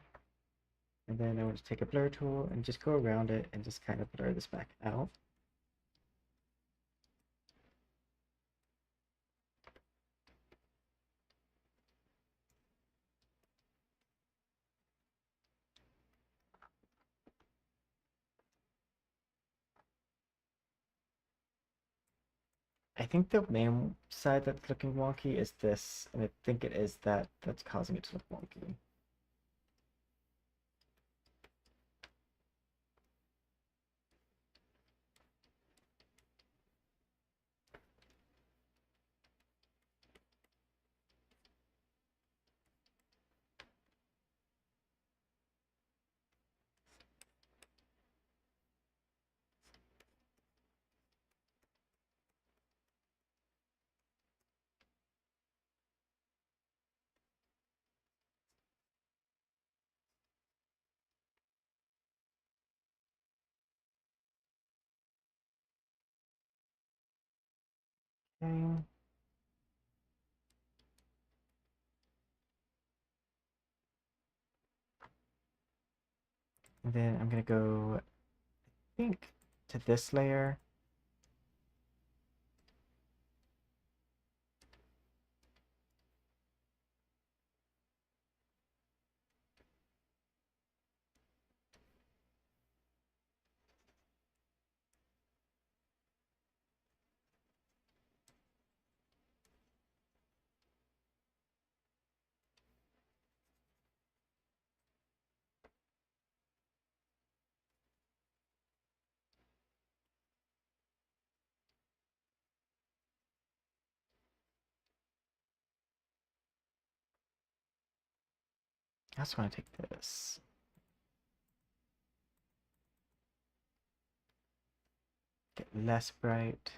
And then I want to take a blur tool and just go around it and just kind of blur this back out. I think the main side that's looking wonky is this, and I think it is that that's causing it to look wonky. Okay. And then I'm gonna go, I think, to this layer. I also want to take this. Get less bright.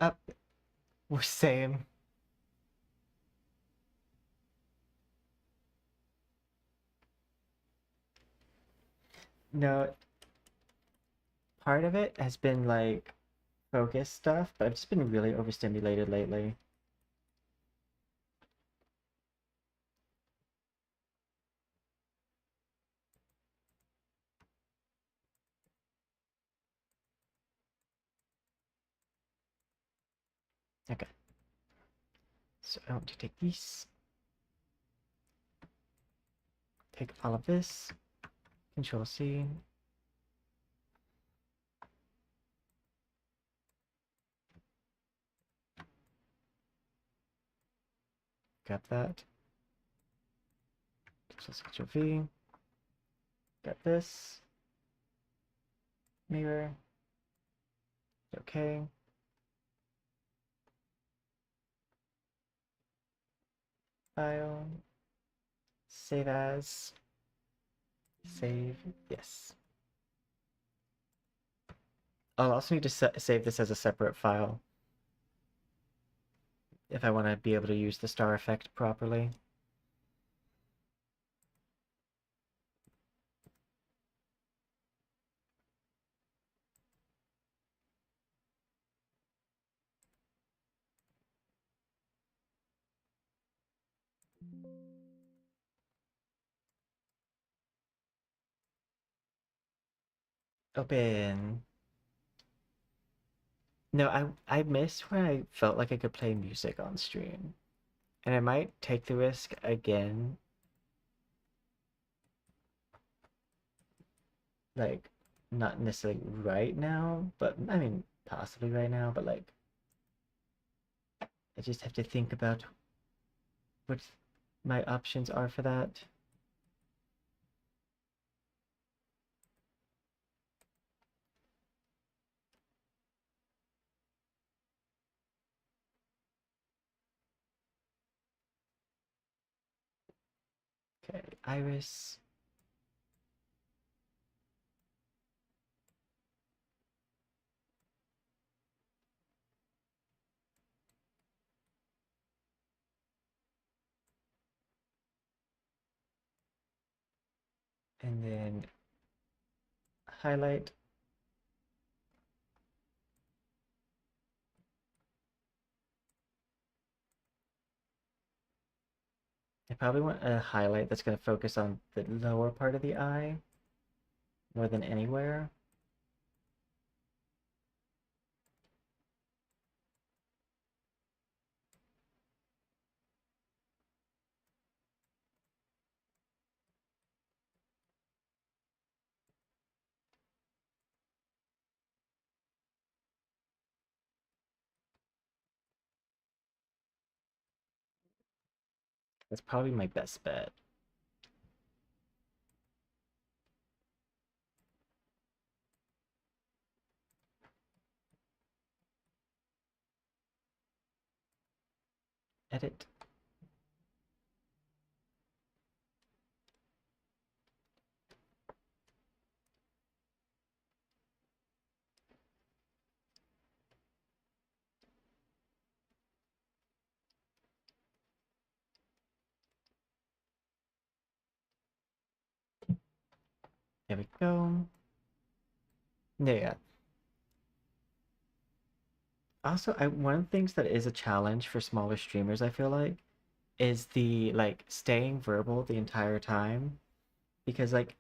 Up. We're same. No, part of it has been like focus stuff, but I've just been really overstimulated lately. Okay. So I want to take these. Take all of this. Control C. Grab that. Control V. Grab this. Mirror. Okay. File. Save as. Save. Yes. I'll also need to save this as a separate file if I want to be able to use the star effect properly. Open. No, I missed when I felt like I could play music on stream. And I might take the risk again. Like, not necessarily right now, but I mean, possibly right now, but like, I just have to think about what my options are for that. Okay, Iris. And then highlight. I probably want a highlight that's going to focus on the lower part of the eye more than anywhere. That's probably my best bet. Edit. There we go. Yeah. Also, one of the things that is a challenge for smaller streamers, I feel like, is the like staying verbal the entire time. Because like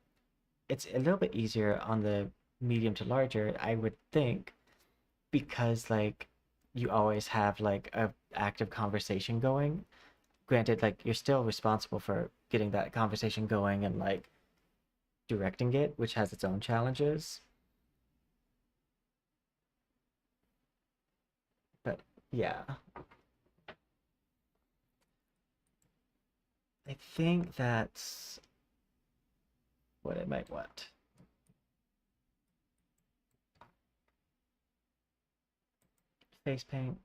it's a little bit easier on the medium to larger, I would think, because like you always have like a active conversation going. Granted, like you're still responsible for getting that conversation going and like directing it, which has its own challenges. But yeah, I think that's what I might want. Face paint.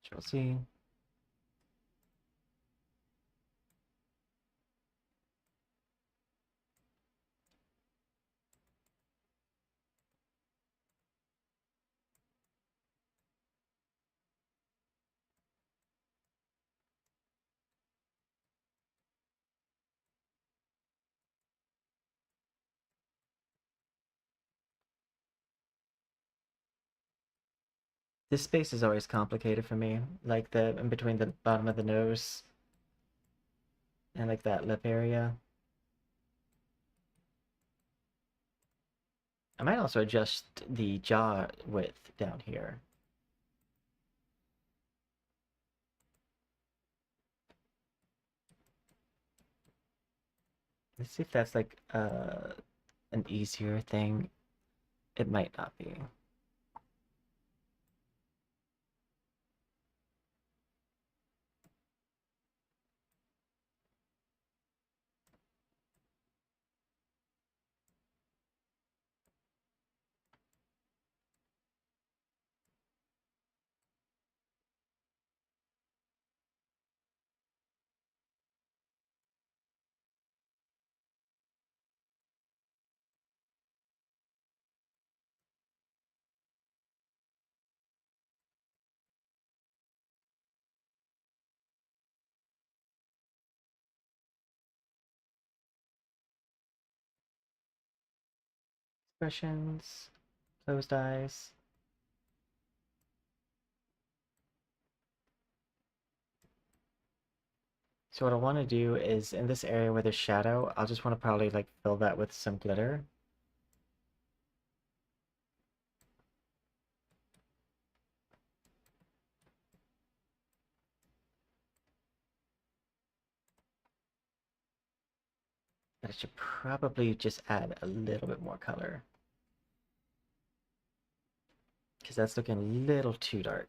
Control C. This space is always complicated for me, like the in between the bottom of the nose and like that lip area. I might also adjust the jaw width down here. Let's see if that's like an easier thing. It might not be. Expressions, closed eyes. So what I want to do is in this area where there's shadow, I'll just want to probably like fill that with some glitter. But I should probably just add a little bit more color because that's looking a little too dark.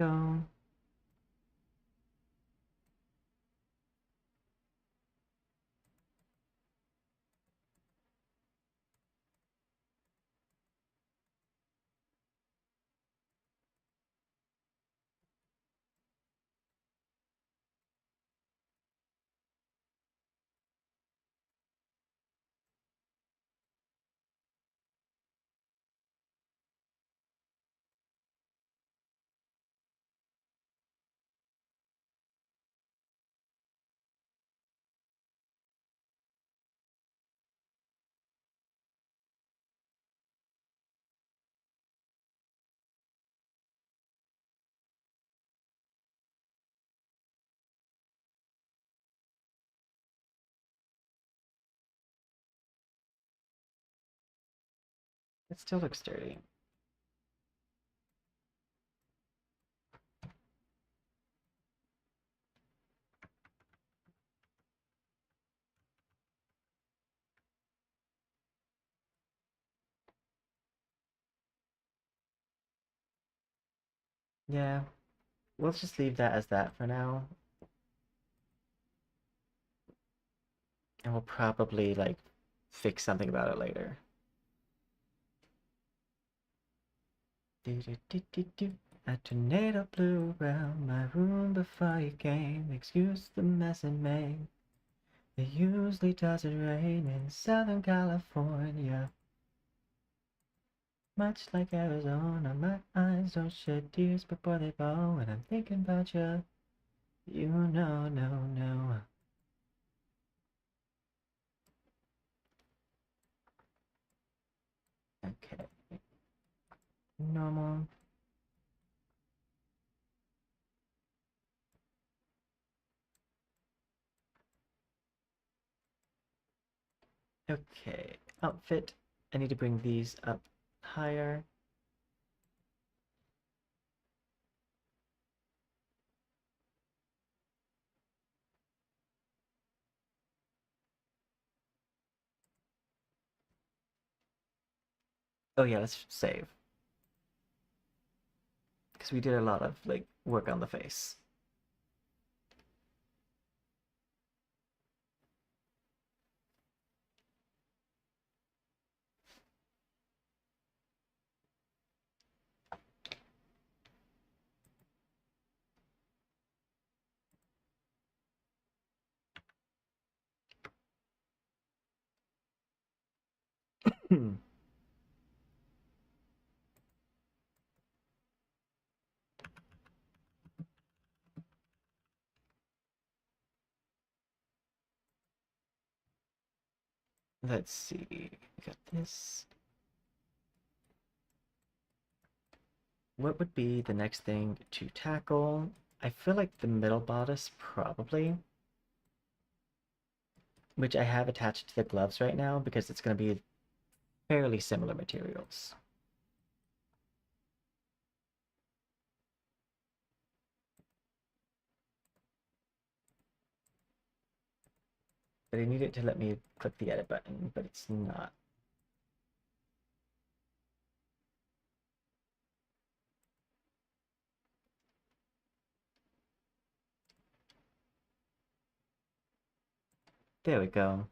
So It still looks dirty. Yeah, we'll just leave that as that for now. And we'll probably, like, fix something about it later. A tornado blew around my room before you came. Excuse the mess it made. It usually doesn't rain in Southern California. Much like Arizona, my eyes don't shed tears before they fall when I'm thinking about you. You know, no. Okay. Normal. Okay. Outfit. I need to bring these up higher. Oh yeah, let's save. Because we did a lot of, like, work on the face. Let's see. We got this. What would be the next thing to tackle? I feel like the middle bodice, probably. Which I have attached to the gloves right now because it's going to be fairly similar materials. But I need it to let me click the edit button, but it's not. There we go.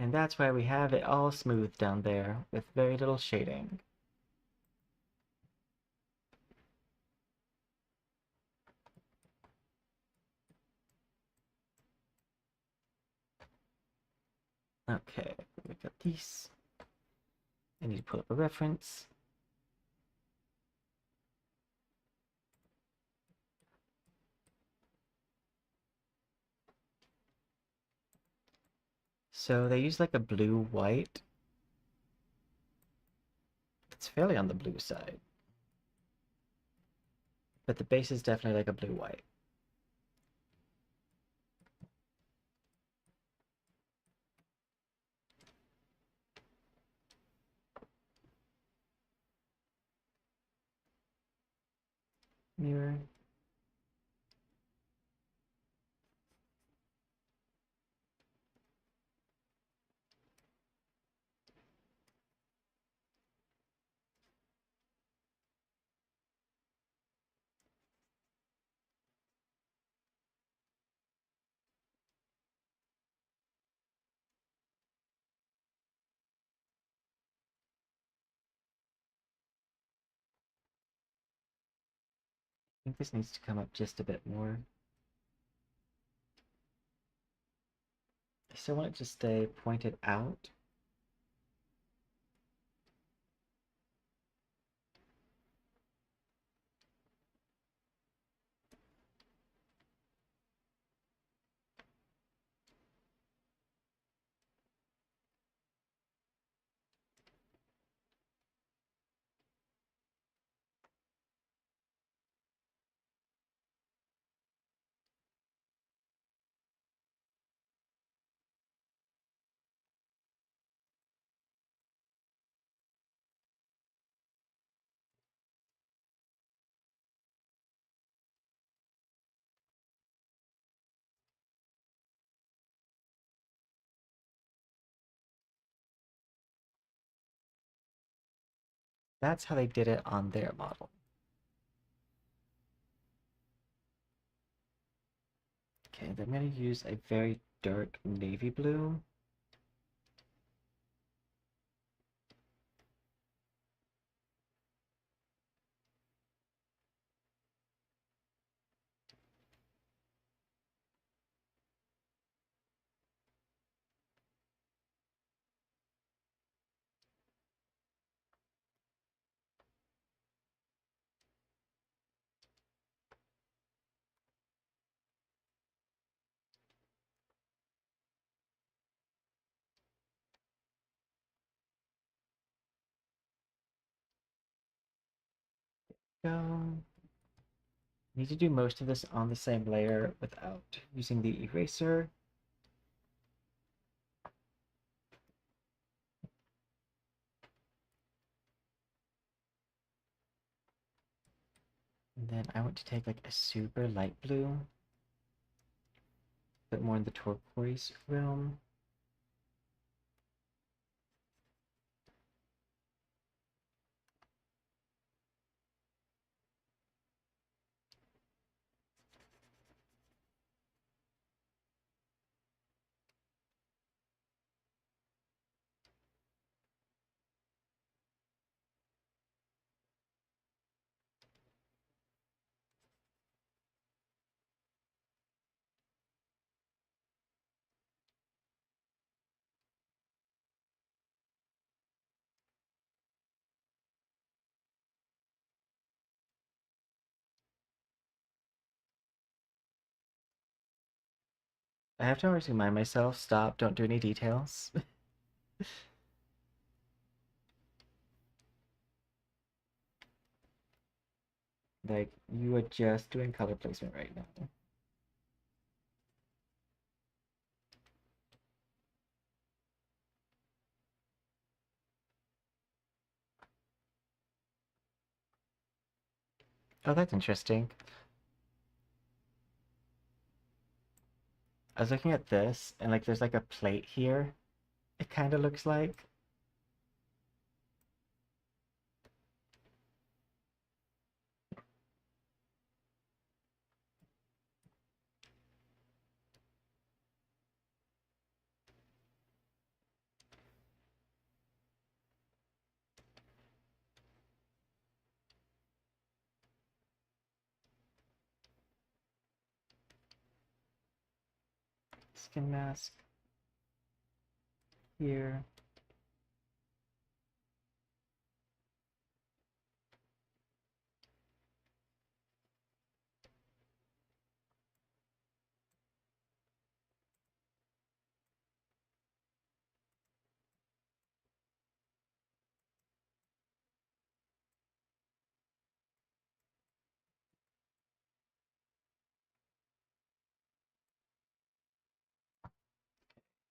And that's why we have it all smooth down there with very little shading. Okay, we got these. I need to pull up a reference. So they use like a blue-white. It's fairly on the blue side. But the base is definitely like a blue-white. Mirror. I think this needs to come up just a bit more. I still want it to stay pointed out. That's how they did it on their model. Okay, then I'm going to use a very dark navy blue. Go. Need to do most of this on the same layer without using the eraser. And then I want to take like a super light blue, a bit more in the turquoise realm. I have to always remind myself, stop, don't do any details. Like, you are just doing color placement right now. Oh, that's interesting. I was looking at this, and like there's like a plate here, it kind of looks like. Skin mask here.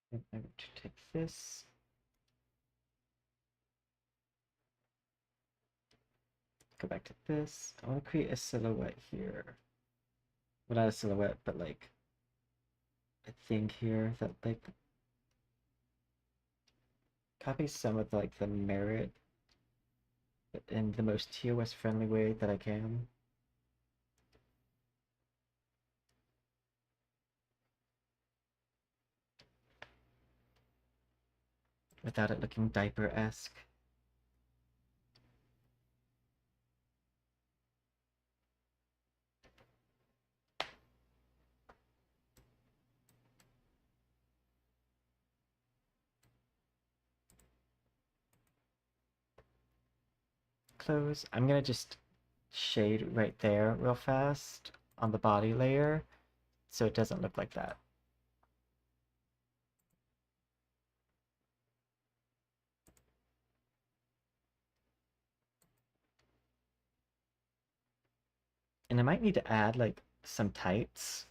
And I'm going to take this. Go back to this. I want to create a silhouette here. Well, not a silhouette, but like a thing here that like copies some of like the merit in the most TOS friendly way that I can. Without it looking diaper-esque. Close. I'm gonna just shade right there real fast on the body layer so it doesn't look like that. And I might need to add like some tights.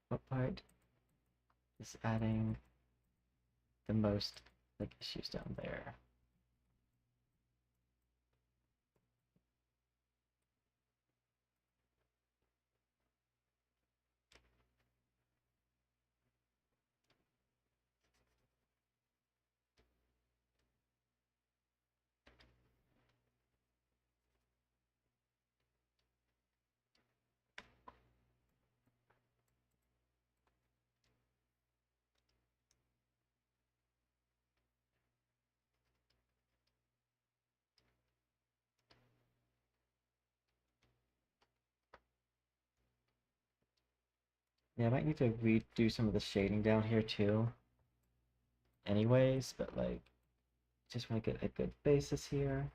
What part? Just adding the most like issues down there. Yeah, I might need to redo some of the shading down here too. Anyways, but like, just want to get a good basis here.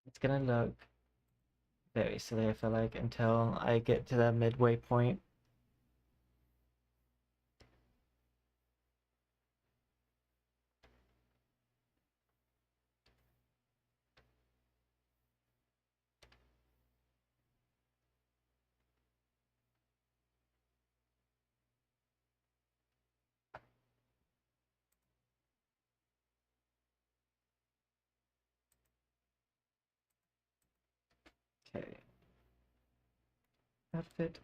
It's gonna look very silly, I feel like, until I get to the midway point. Okay. Outfit.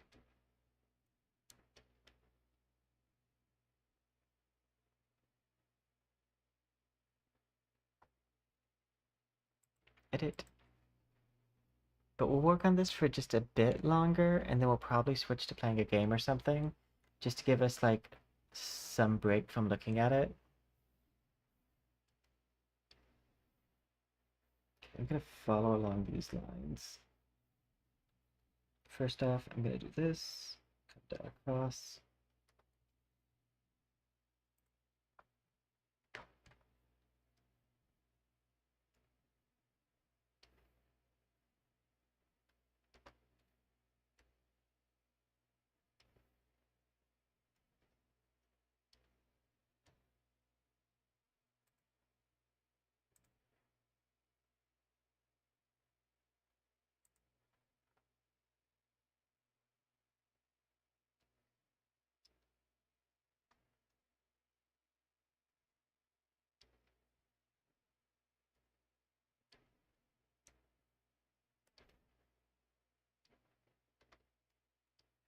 Edit. But we'll work on this for just a bit longer, and then we'll probably switch to playing a game or something, just to give us like some break from looking at it. Okay, I'm gonna follow along these lines. First off, I'm gonna do this, come down across.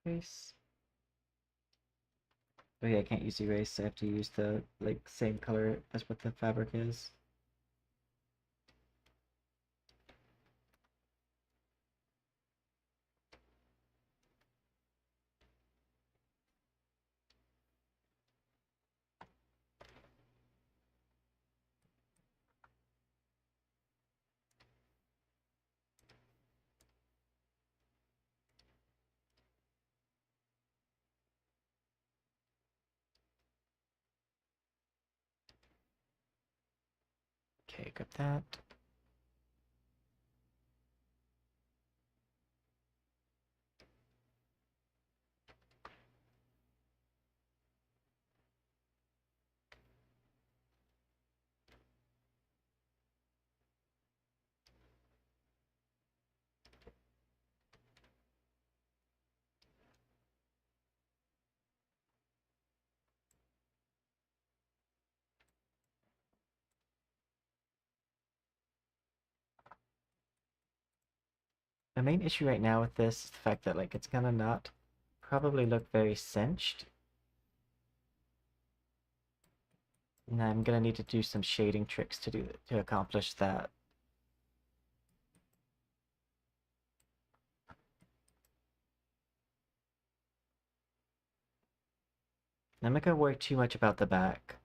Erase. Oh yeah, I can't use erase, so I have to use the like same color as what the fabric is. Okay, got that. The main issue right now with this is the fact that like it's gonna not probably look very cinched. And I'm gonna need to do some shading tricks to accomplish that. I'm not gonna worry too much about the back.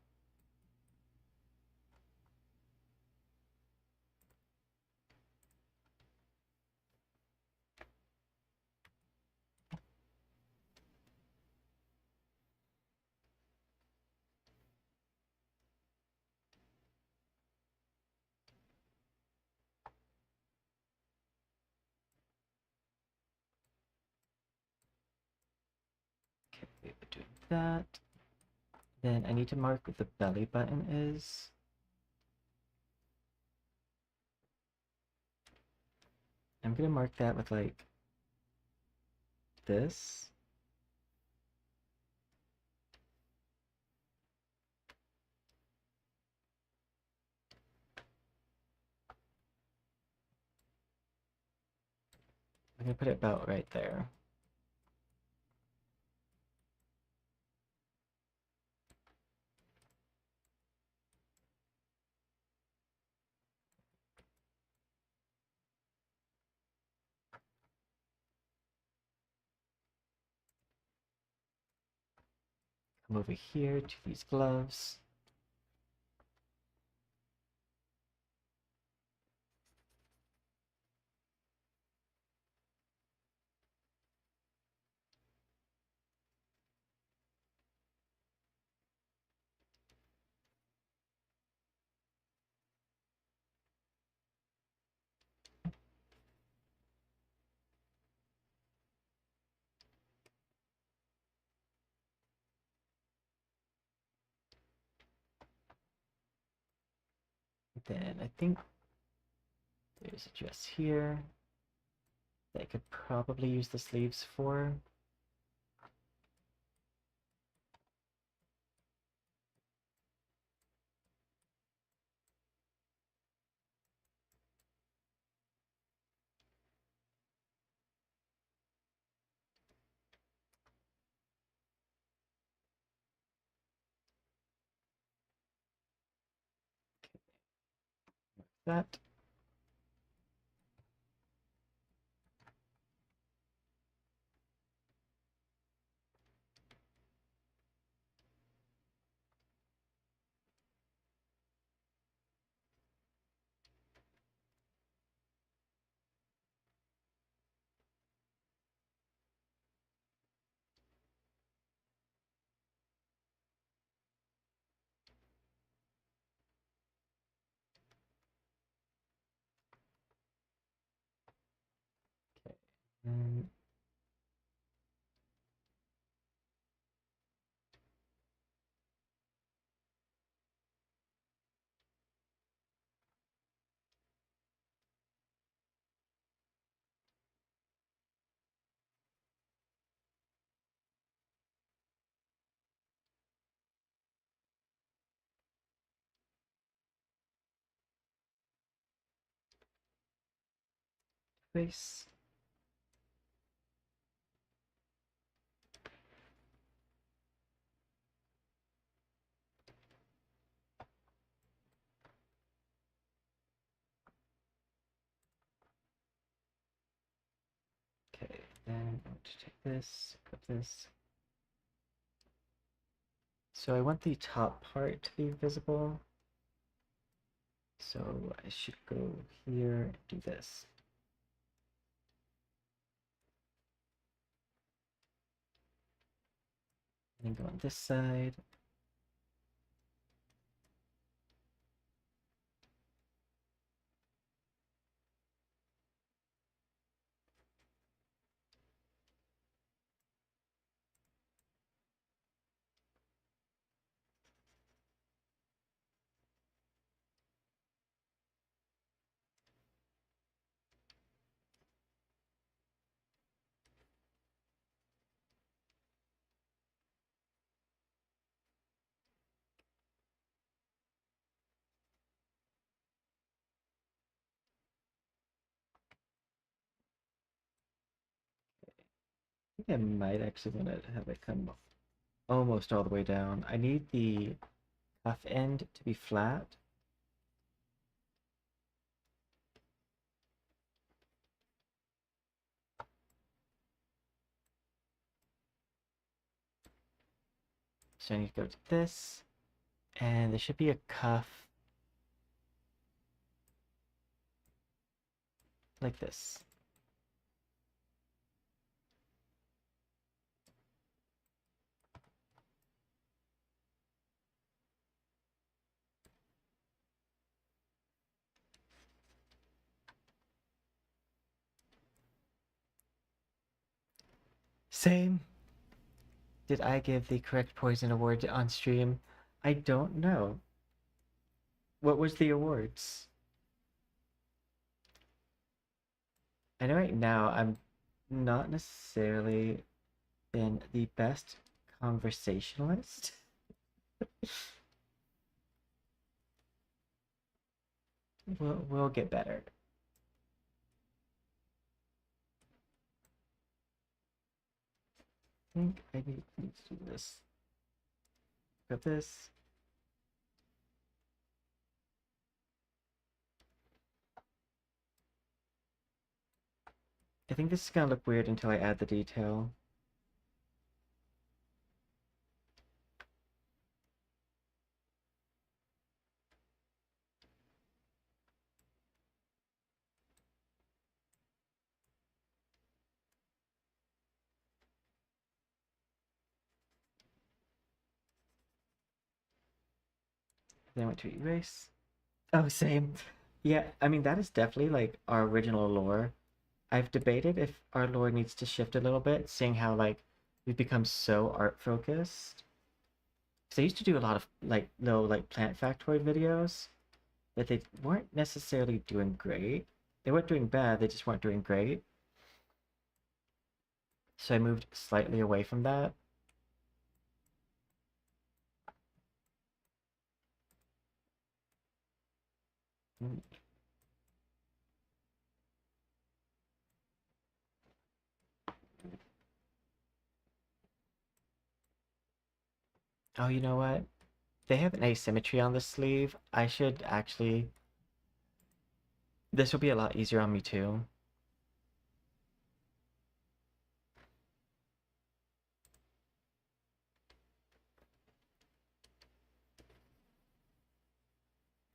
that. Then I need to mark what the belly button is. I'm gonna mark that with like this. I'm gonna put it about right there. Come over here to these gloves. Then I think there's a dress here that I could probably use the sleeves for. That. Okay. And face. Okay, then I'm going to take this, put this. So I want the top part to be visible. So I should go here and do this. And then go on this side. I think I might actually want to have it come almost all the way down. I need the cuff end to be flat. So I need to go to this, and there should be a cuff like this. Same. Did I give the correct poison award on stream? I don't know. What was the awards? I know right now I'm not necessarily been the best conversationalist. We'll get better. I think I need to do this. Got this. I think this is gonna look weird until I add the detail. Then I went to erase. Oh, same. Yeah, I mean, that is definitely like our original lore. I've debated if our lore needs to shift a little bit, seeing how like we've become so art focused. Because I used to do a lot of like little like plant factoid videos, but they weren't necessarily doing great. They weren't doing bad, they just weren't doing great. So I moved slightly away from that. Mm. Oh, you know what? They have an asymmetry on the sleeve. I should actually. This will be a lot easier on me too.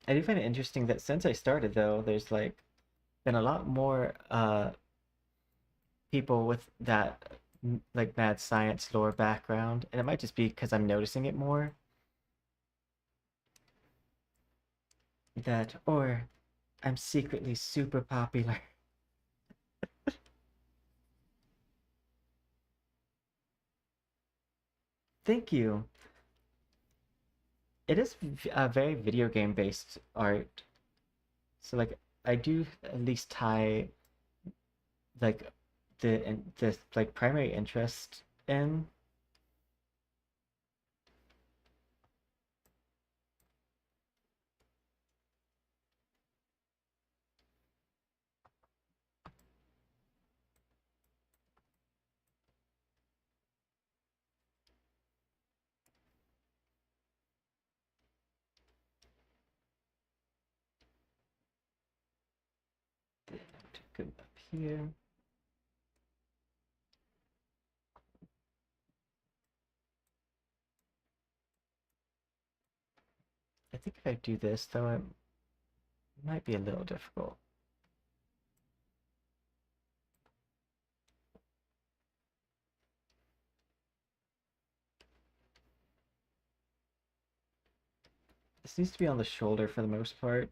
I do find it interesting that since I started though, there's like been a lot more people with that like mad science lore background, and it might just be because I'm noticing it more. That or I'm secretly super popular. Thank you. It is a very video game based art. So like I do at least tie like the like primary interest in. To go up here. I think if I do this though, it might be a little difficult. This needs to be on the shoulder for the most part.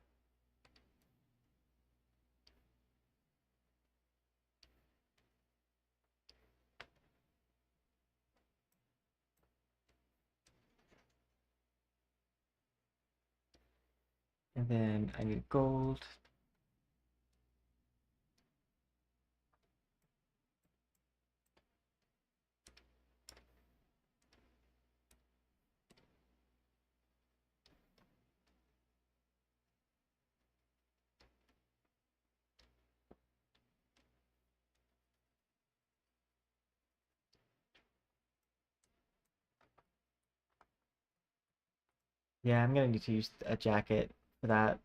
And then I need gold. Yeah, I'm gonna need to use a jacket for that.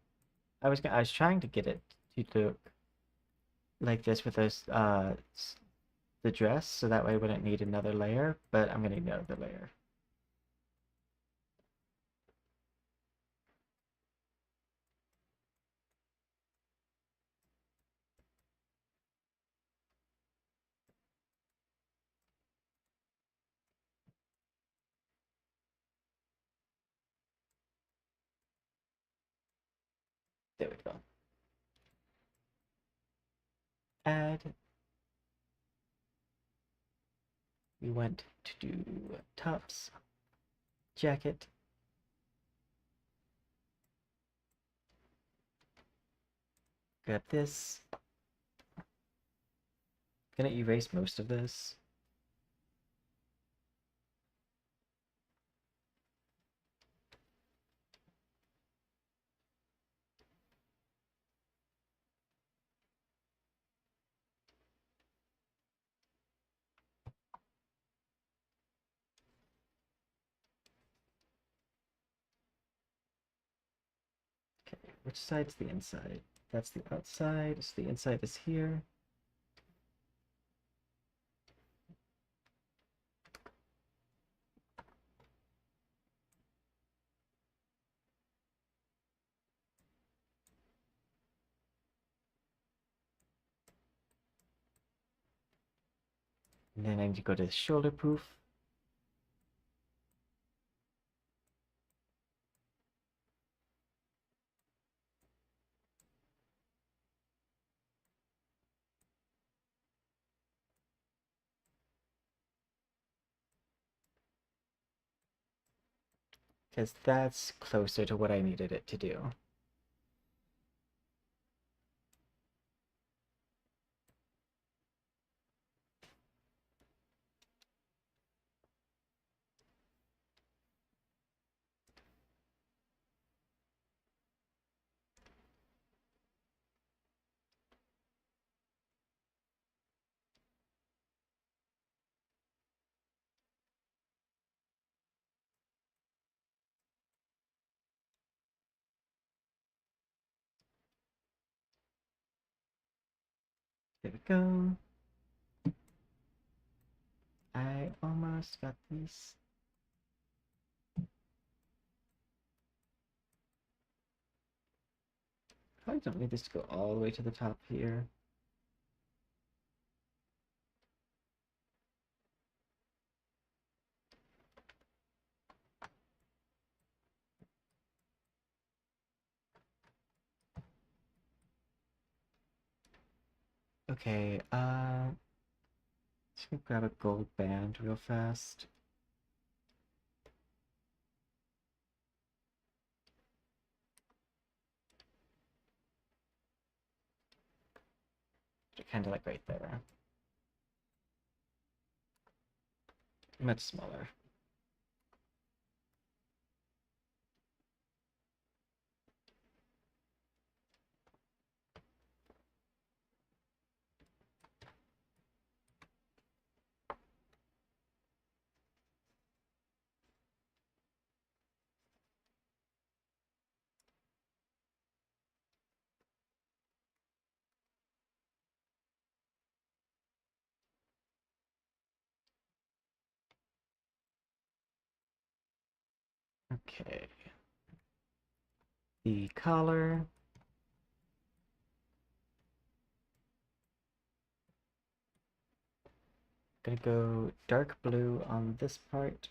I was trying to get it to look like this with the dress, so that way I wouldn't need another layer, but I'm gonna need another layer. There we go. Add. we want to do tops, jacket, grab this. Gonna erase most of this. Okay, which side's the inside? That's the outside, so the inside is here. And then I need to go to shoulder poof. Because that's closer to what I needed it to do. There we go. I almost got these. Probably don't need this to go all the way to the top here. Okay, just gonna grab a gold band real fast. Kind of like right there. Much smaller. Okay. The collar. Gonna go dark blue on this part.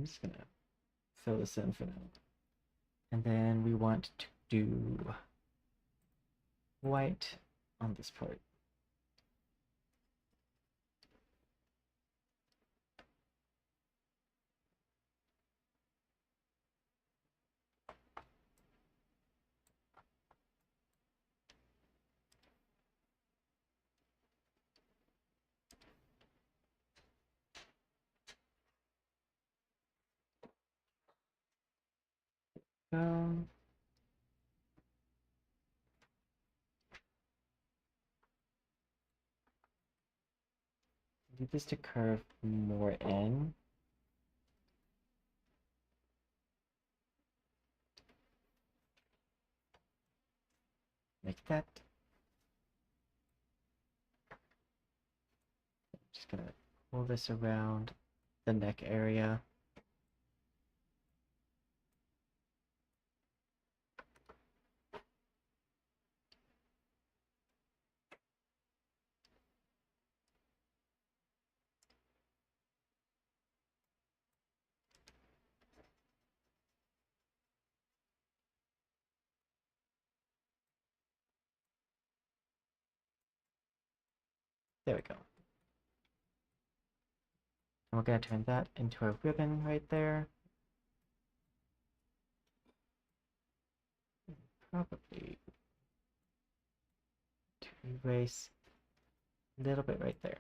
I'm just gonna fill this in for now. And then we want to do white on this part. Um, Need this to curve more in. Like that. Just gonna pull this around the neck area. There we go. And we're going to turn that into a ribbon right there. Probably to erase a little bit right there.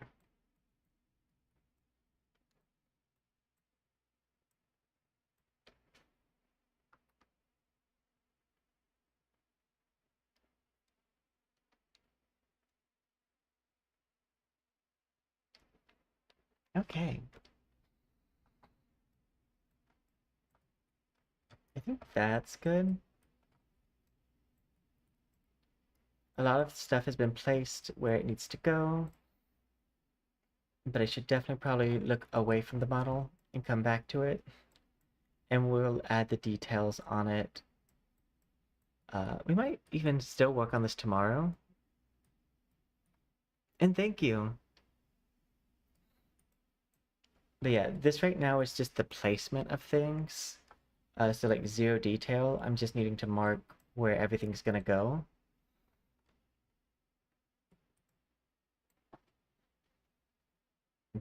Okay. I think that's good. A lot of stuff has been placed where it needs to go, but I should definitely probably look away from the model and come back to it. And we'll add the details on it. We might even still work on this tomorrow. And thank you. But yeah, this right now is just the placement of things. So like zero detail. I'm just needing to mark where everything's gonna go.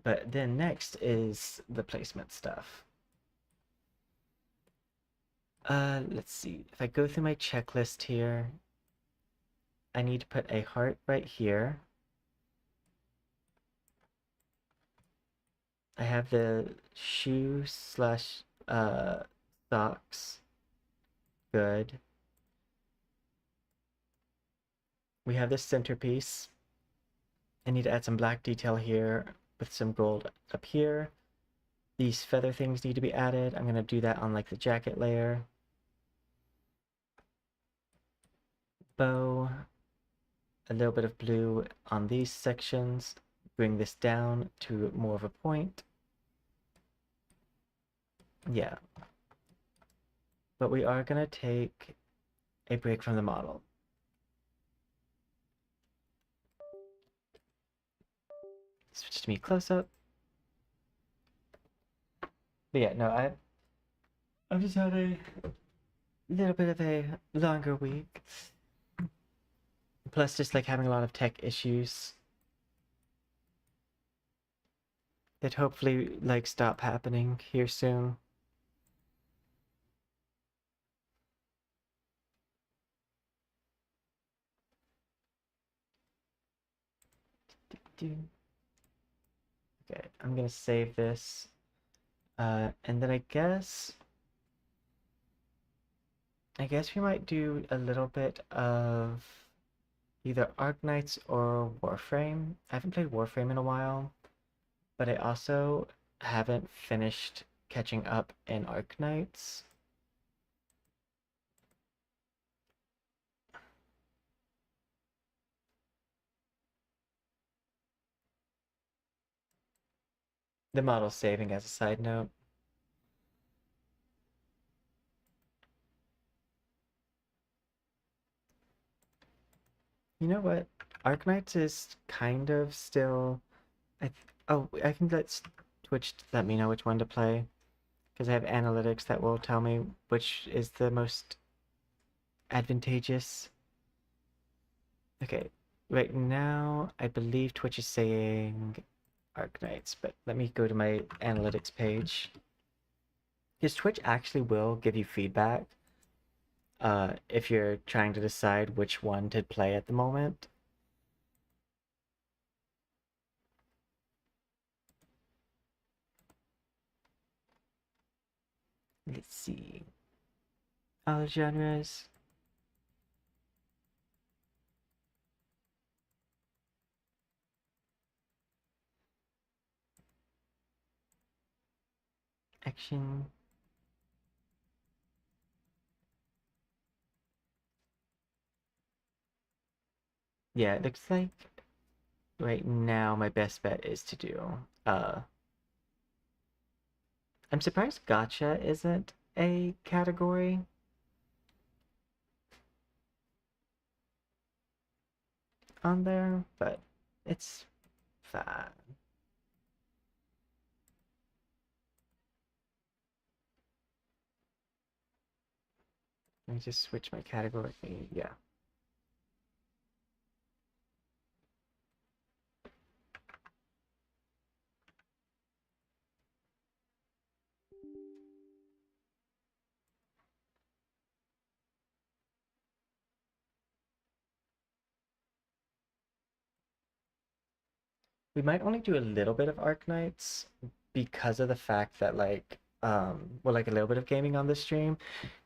But then next is the placement stuff. Let's see. If I go through my checklist here, I need to put a heart right here. I have the shoe slash socks. Good. We have this centerpiece. I need to add some black detail here with some gold up here. These feather things need to be added. I'm gonna do that on like the jacket layer. Bow. A little bit of blue on these sections. Bring this down to more of a point. Yeah. But we are gonna take a break from the model. Switch to me close up. But yeah, no, I've just had a little bit of a longer week. Plus just like having a lot of tech issues that hopefully like stop happening here soon. Okay, I'm gonna save this. And then I guess we might do a little bit of either Arknights or Warframe. I haven't played Warframe in a while, but I also haven't finished catching up in Arknights. The model's saving as a side note. You know what? Arknights is kind of still. Oh, I can let Twitch let me know which one to play because I have analytics that will tell me which is the most advantageous. Okay, right now I believe Twitch is saying Arknights, but let me go to my analytics page. Because Twitch actually will give you feedback if you're trying to decide which one to play at the moment. Let's see. All genres. Action. Yeah, it looks like right now my best bet is to do I'm surprised gotcha isn't a category on there, but it's fine. Let me just switch my category. Yeah. We might only do a little bit of Arknights because of the fact that well, like a little bit of gaming on the stream,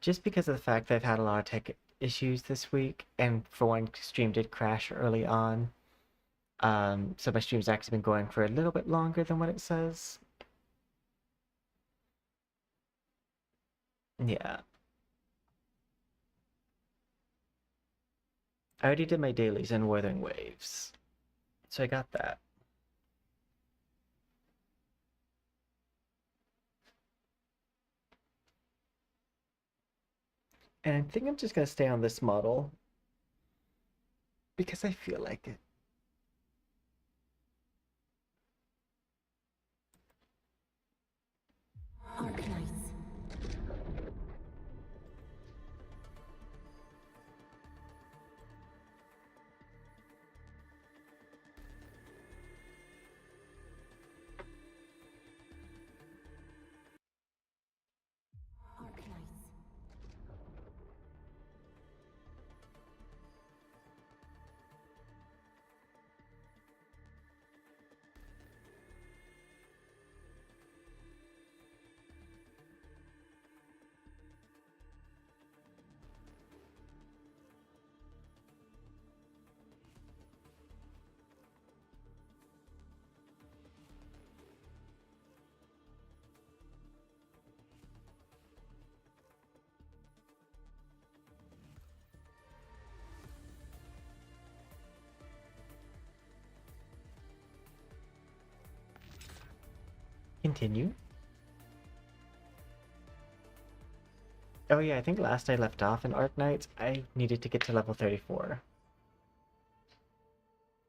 just because of the fact that I've had a lot of tech issues this week, and for one, stream did crash early on. So my stream's actually been going for a little bit longer than what it says. Yeah. I already did my dailies in Wuthering Waves, so I got that. And I think I'm just gonna stay on this model because I feel like it. Arknights. Arknights. Continue. Oh yeah, I think last I left off in Arknights, I needed to get to level 34.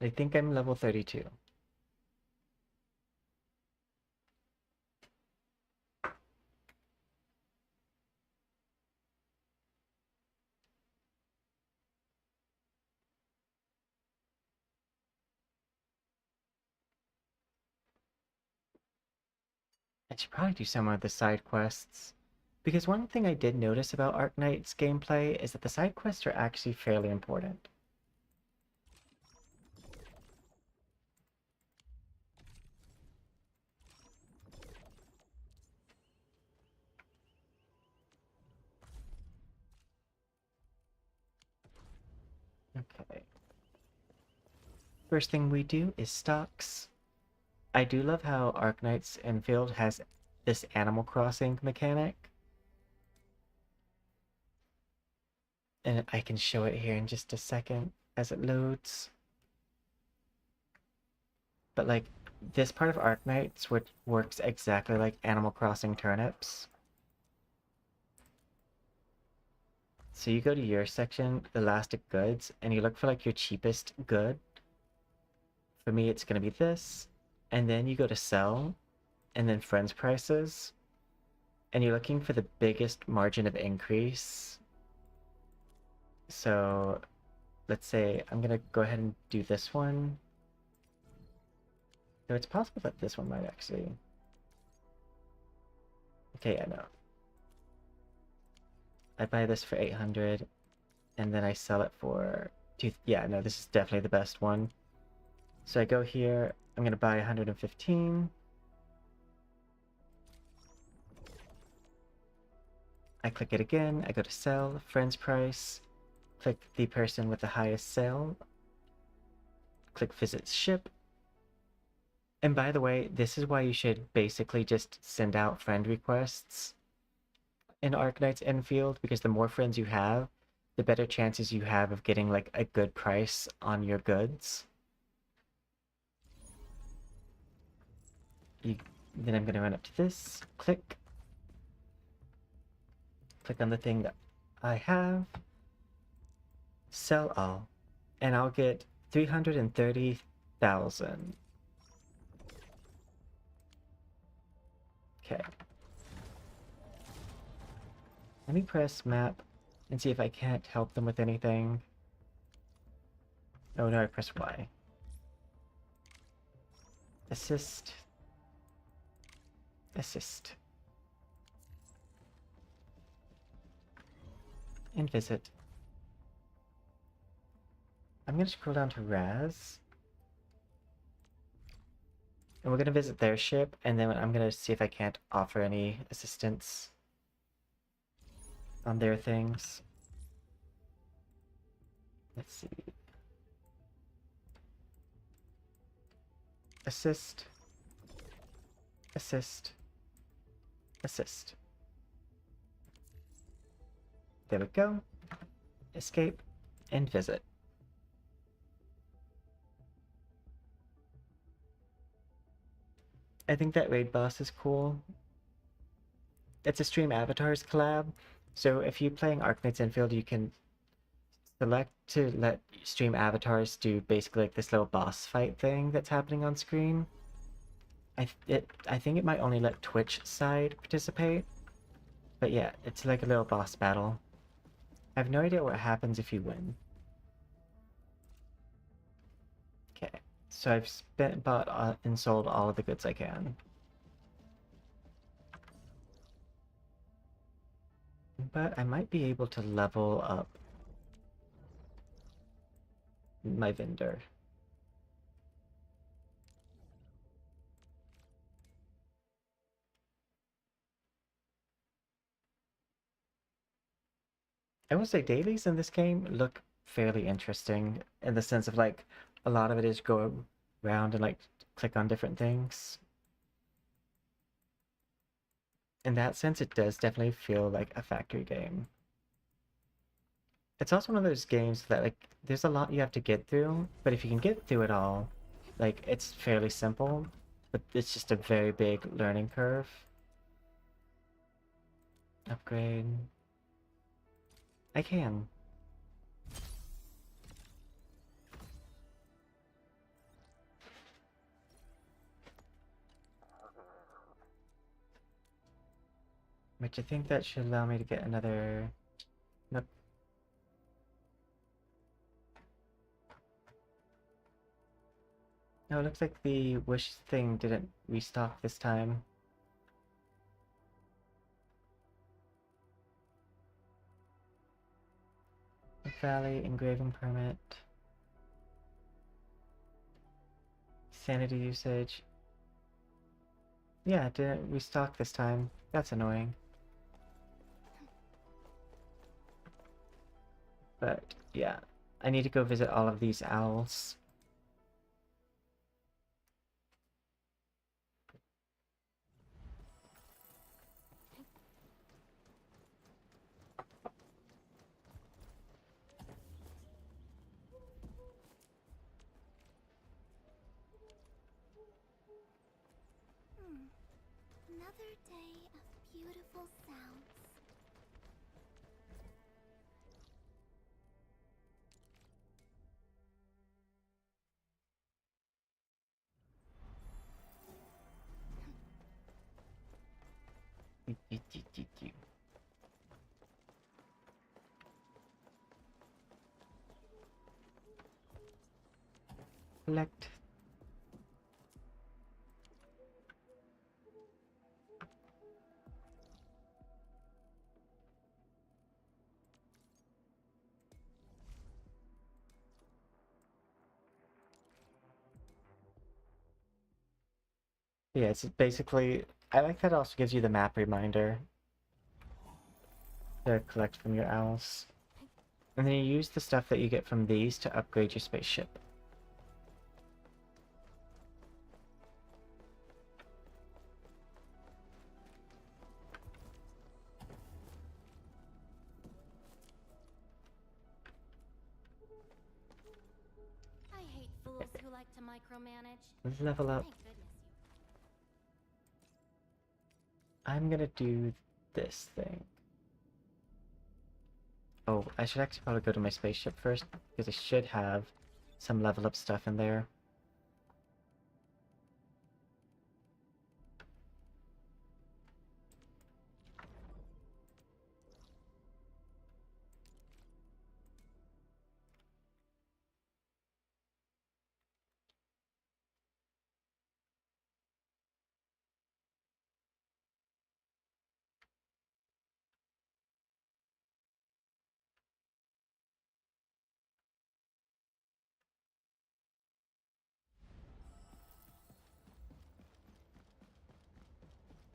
I think I'm level 32. I should probably do some of the side quests. Because one thing I did notice about Arknight's gameplay is that the side quests are actually fairly important. Okay. First thing we do is stocks. I do love how Arknight's Enfield has this Animal Crossing mechanic. And I can show it here in just a second as it loads. But like this part of Arknights works exactly like Animal Crossing turnips. So you go to your section, Elastic Goods, and you look for like your cheapest good. For me, it's going to be this. And then you go to sell, and then friends prices. And you're looking for the biggest margin of increase. So let's say I'm going to go ahead and do this one. So it's possible that this one might actually... Okay, I know. I buy this for 800, and then I sell it for... Yeah, no, this is definitely the best one. So I go here, I'm going to buy 115. I click it again, I go to sell, friends price, click the person with the highest sale, click visit ship. And by the way, this is why you should basically just send out friend requests in Arknight's Enfield, because the more friends you have, the better chances you have of getting like a good price on your goods. Then I'm going to run up to this, click, click on the thing that I have, sell all, and I'll get 330,000. Okay. Let me press map and see if I can't help them with anything. Oh no, I press Y. Assist. Assist. And visit. I'm gonna scroll down to Raz. And we're gonna visit their ship, and then I'm gonna see if I can't offer any assistance on their things. Let's see. Assist. Assist. Assist. There we go. Escape and visit. I think that raid boss is cool. It's a Stream Avatars collab, so if you're playing Arknights Infield, you can select to let Stream Avatars do basically like this little boss fight thing that's happening on screen. I think it might only let Twitch side participate, but yeah, it's like a little boss battle. I have no idea what happens if you win. Okay, so I've bought and sold all of the goods I can. But I might be able to level up my vendor. I will say dailies in this game look fairly interesting in the sense of like a lot of it is go around and like click on different things. In that sense, it does definitely feel like a factory game. It's also one of those games that like there's a lot you have to get through, but if you can get through it all, like it's fairly simple, but it's just a very big learning curve. Upgrade. I can. Which I think that should allow me to get another... Nope. No, it looks like the wish thing didn't restock this time. Valley, engraving permit. Sanity usage. Yeah, it didn't restock this time. That's annoying. But yeah, I need to go visit all of these owls. Another day of beautiful sounds. Collect. Yeah, it's basically... I like that it also gives you the map reminder to collect from your owls. And then you use the stuff that you get from these to upgrade your spaceship. I hate fools who like to micromanage. Let's level up. Thank goodness I'm gonna do this thing. Oh, I should actually probably go to my spaceship first, because I should have some level up stuff in there.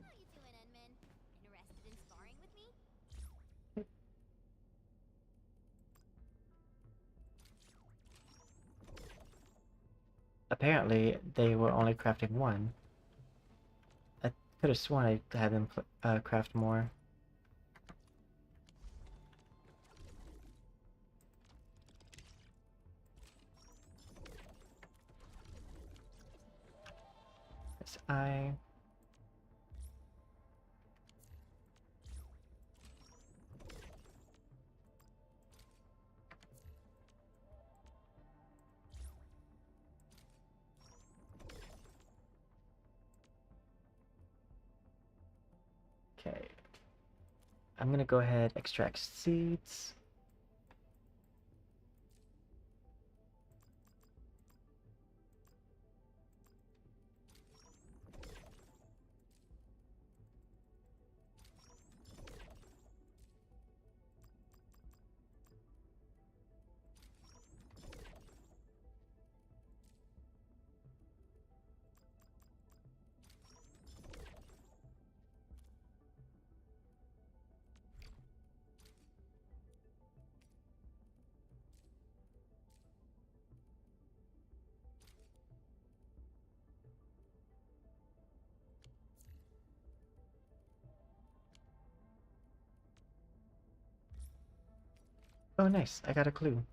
How you doing, Edmund? Interested in sparring with me? Apparently, they were only crafting one. I could have sworn I had them craft more. Yes, I... Okay. I'm gonna go ahead, extract seeds. Oh, nice. I got a clue.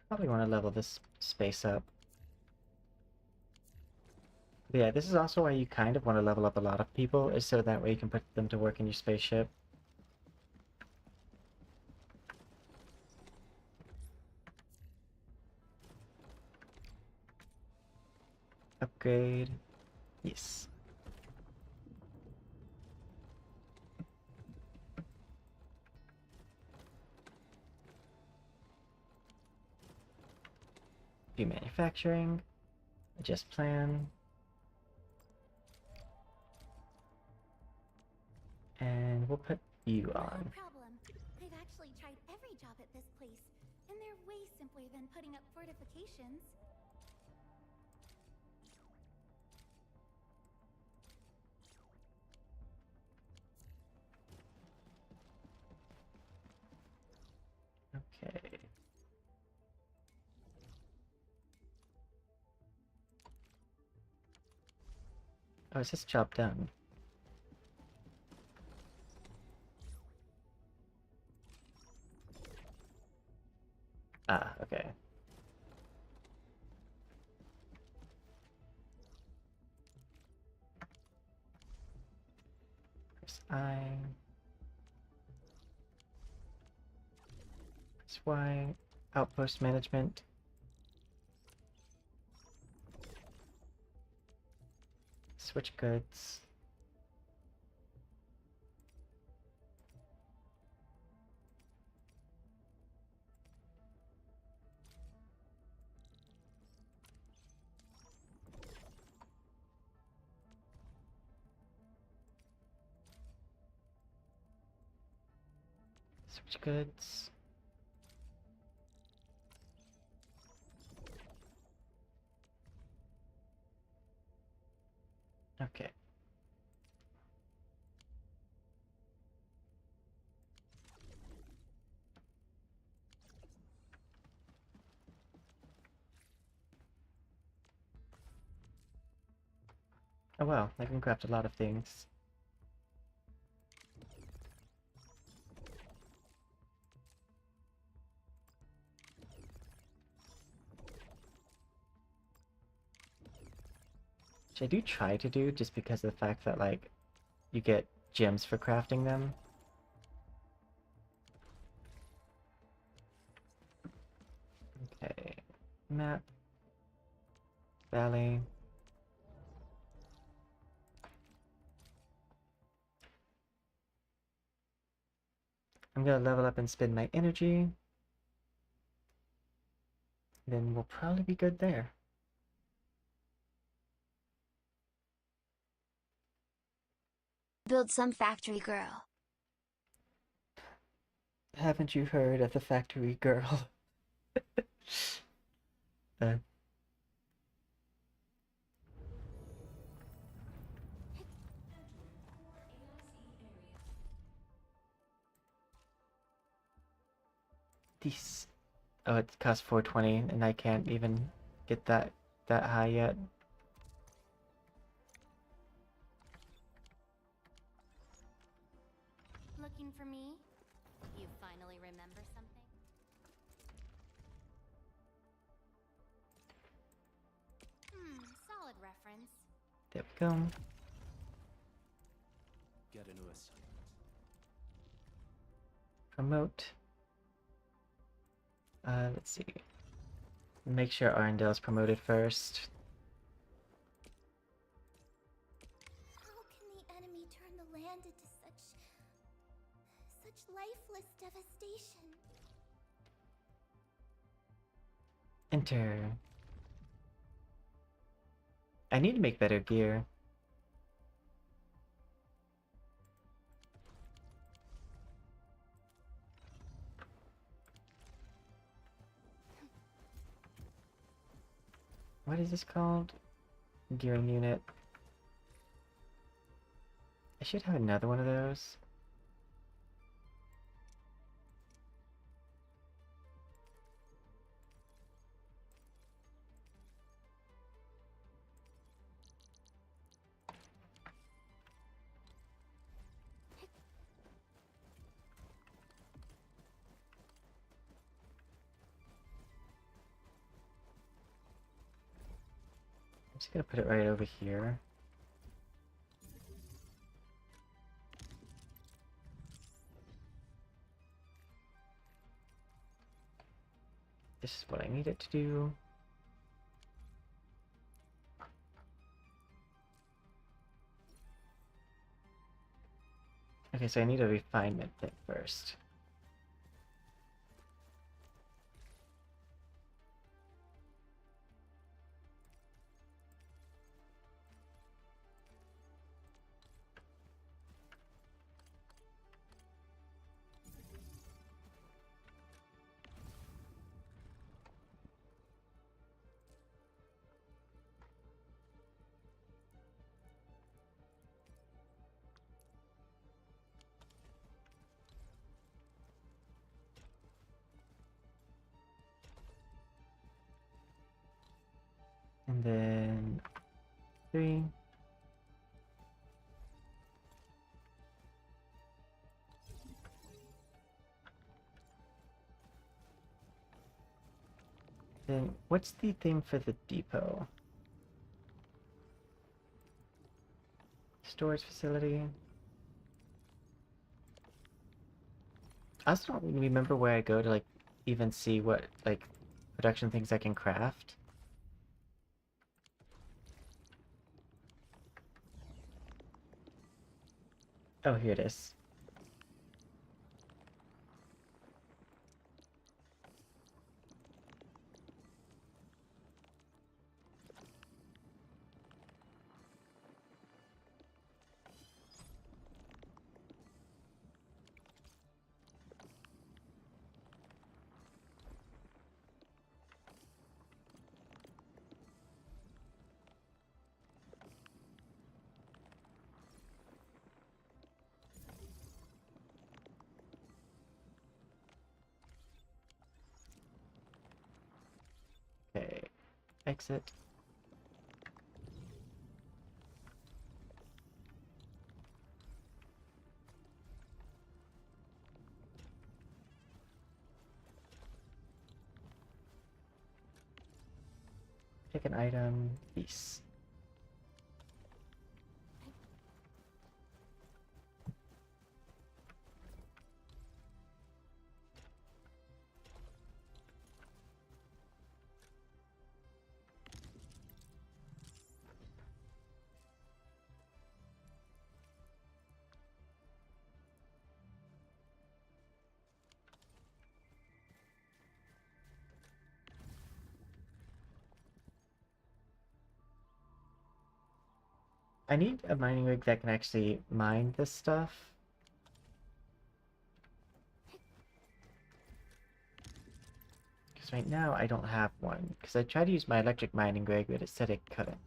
Probably want to level this space up. But yeah, this is also why you kind of want to level up a lot of people, is so that way you can put them to work in your spaceship. Upgrade. Yes. Do manufacturing. Adjust plan. And we'll put you No on. problem. I've actually tried every job at this place, and they're way simpler than putting up fortifications. Okay. Oh, is this job done? Ah, okay. Press I. Press Y. Outpost management. Switch goods. Switch goods. Okay. Oh wow, I can craft a lot of things. which I do try to do just because of the fact that, like, you get gems for crafting them. Okay, map, valley. I'm gonna level up and spend my energy. Then we'll probably be good there. Build some factory girl. Haven't you heard of the factory girl? uh, these. Oh, it costs 420, and I can't even get that high yet. Looking for me? You finally remember something? Solid reference. There we go. Get a new assignment. Promote. Let's see. Make sure Arundel's promoted first. How can the enemy turn the land into such lifeless devastation? Enter. I need to make better gear. What is this called? Gearing unit. I should have another one of those. I'm just gonna put it right over here. This is what I need it to do. Okay, so I need a refinement thing first. And then 3. Then what's the thing for the depot? Storage facility. I also don't remember where I go to like even see what like production things I can craft. Oh, here it is. Okay, exit. Pick an item, peace. I need a mining rig that can actually mine this stuff. Because right now I don't have one. Because I tried to use my electric mining rig, but it said it couldn't.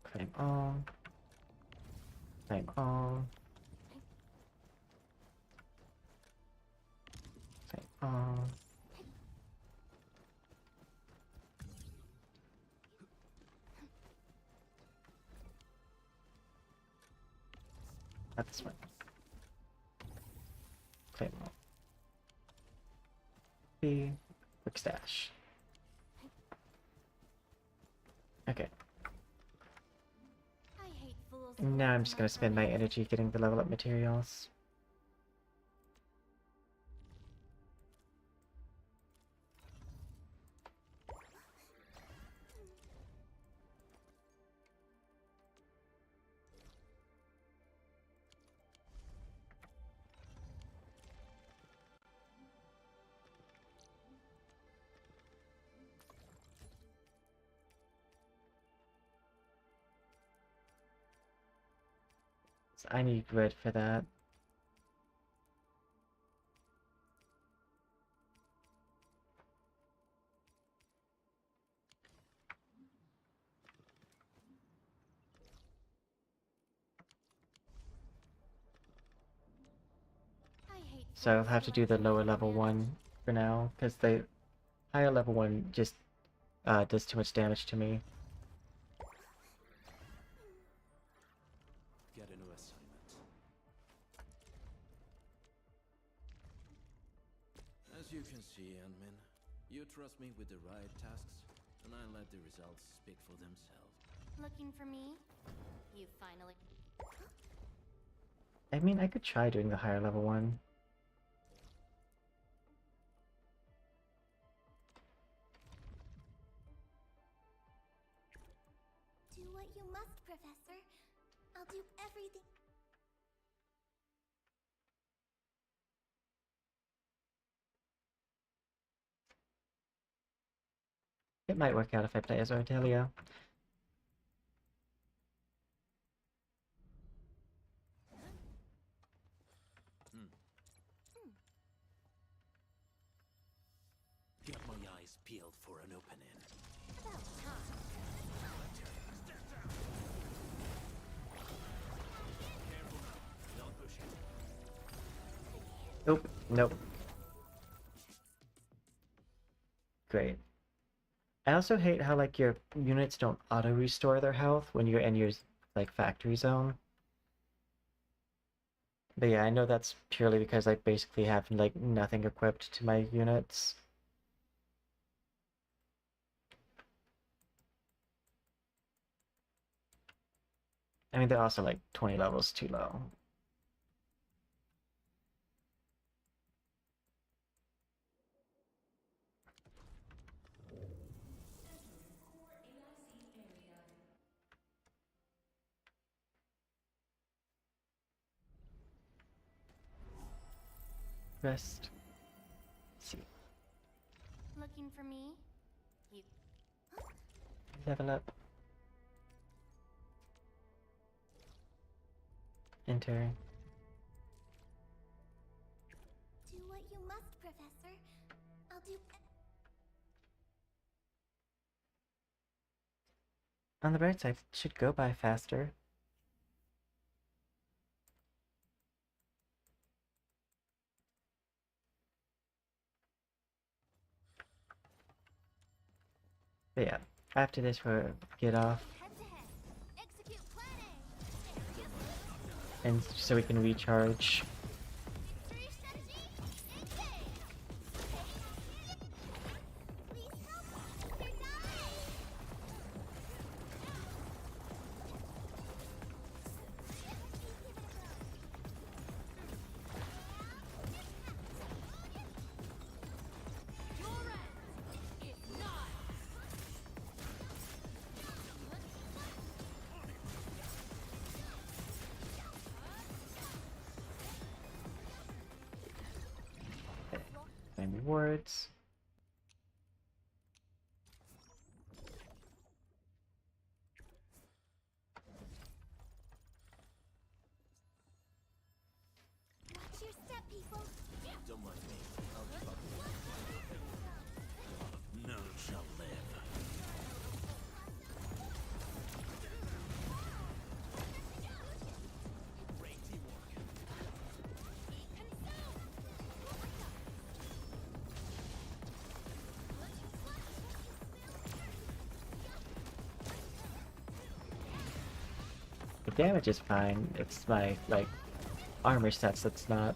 Claim all. Claim all. Claim all. Not this one. Claim all. B. Quick stash. Okay. I hate fools who Now I'm waste just gonna spend my money. energy getting the level up materials. So I need wood for that. I hate So I'll fools have who to do the like lower level bananas. one for now, because the higher level one just does too much damage to me. Get a new assignment. As you can see, Anmin, you trust me with the right tasks, and I let the results speak for themselves. Looking for me? You finally... I mean, I could try doing the higher level one. Do what you must, Professor. I'll do everything. It might work out if I play as Ordelia. Get my eyes peeled for an opening. About time. Don't push it. Nope, nope. Great. I also hate how like your units don't auto restore their health when you're in your like factory zone. But yeah, I know that's purely because I basically have like nothing equipped to my units. I mean, they're also like 20 levels too low. Rest. See. Looking for me? You... Level up. Enter. Do what you must, Professor. I'll do... On the bright side, it should go by faster. But yeah, after this we'll get off, Head to head. Execute plan and so we can recharge. A. Victory strategy? Engage! Please help! They're dying! Your end is nigh! afterwards. Watch your step, people. Don't mind me. I'll keep up with you. None shall live. Great teamwork. The damage is fine. It's my, like, armor sets that's not.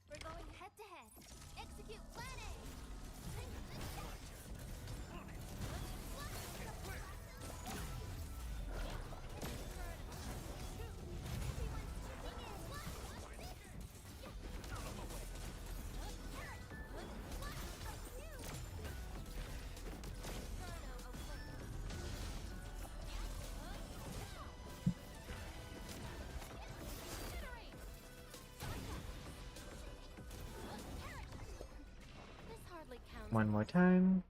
We're going head to head. Execute plan A. This hardly counts. One more time.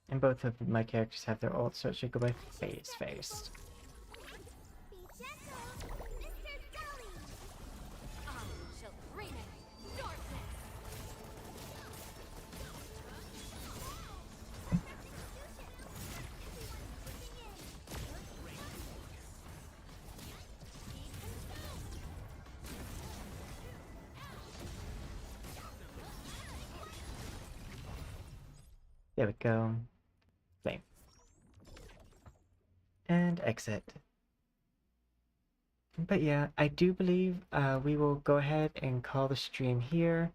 And both of my characters have their ult, so it should go by phase first. Be gentle, Mr. Dolly. She'll bring it. Darkness. There we go. Flame. And exit. But yeah, I do believe we will go ahead and call the stream here.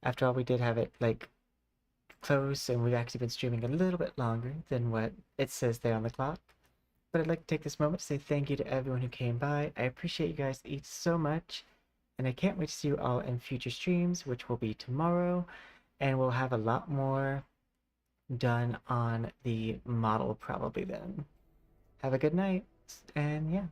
After all, we did have it, like, close, and we've actually been streaming a little bit longer than what it says there on the clock. But I'd like to take this moment to say thank you to everyone who came by. I appreciate you guys each so much, and I can't wait to see you all in future streams, which will be tomorrow, and we'll have a lot more done on the model probably then. Have a good night, and yeah.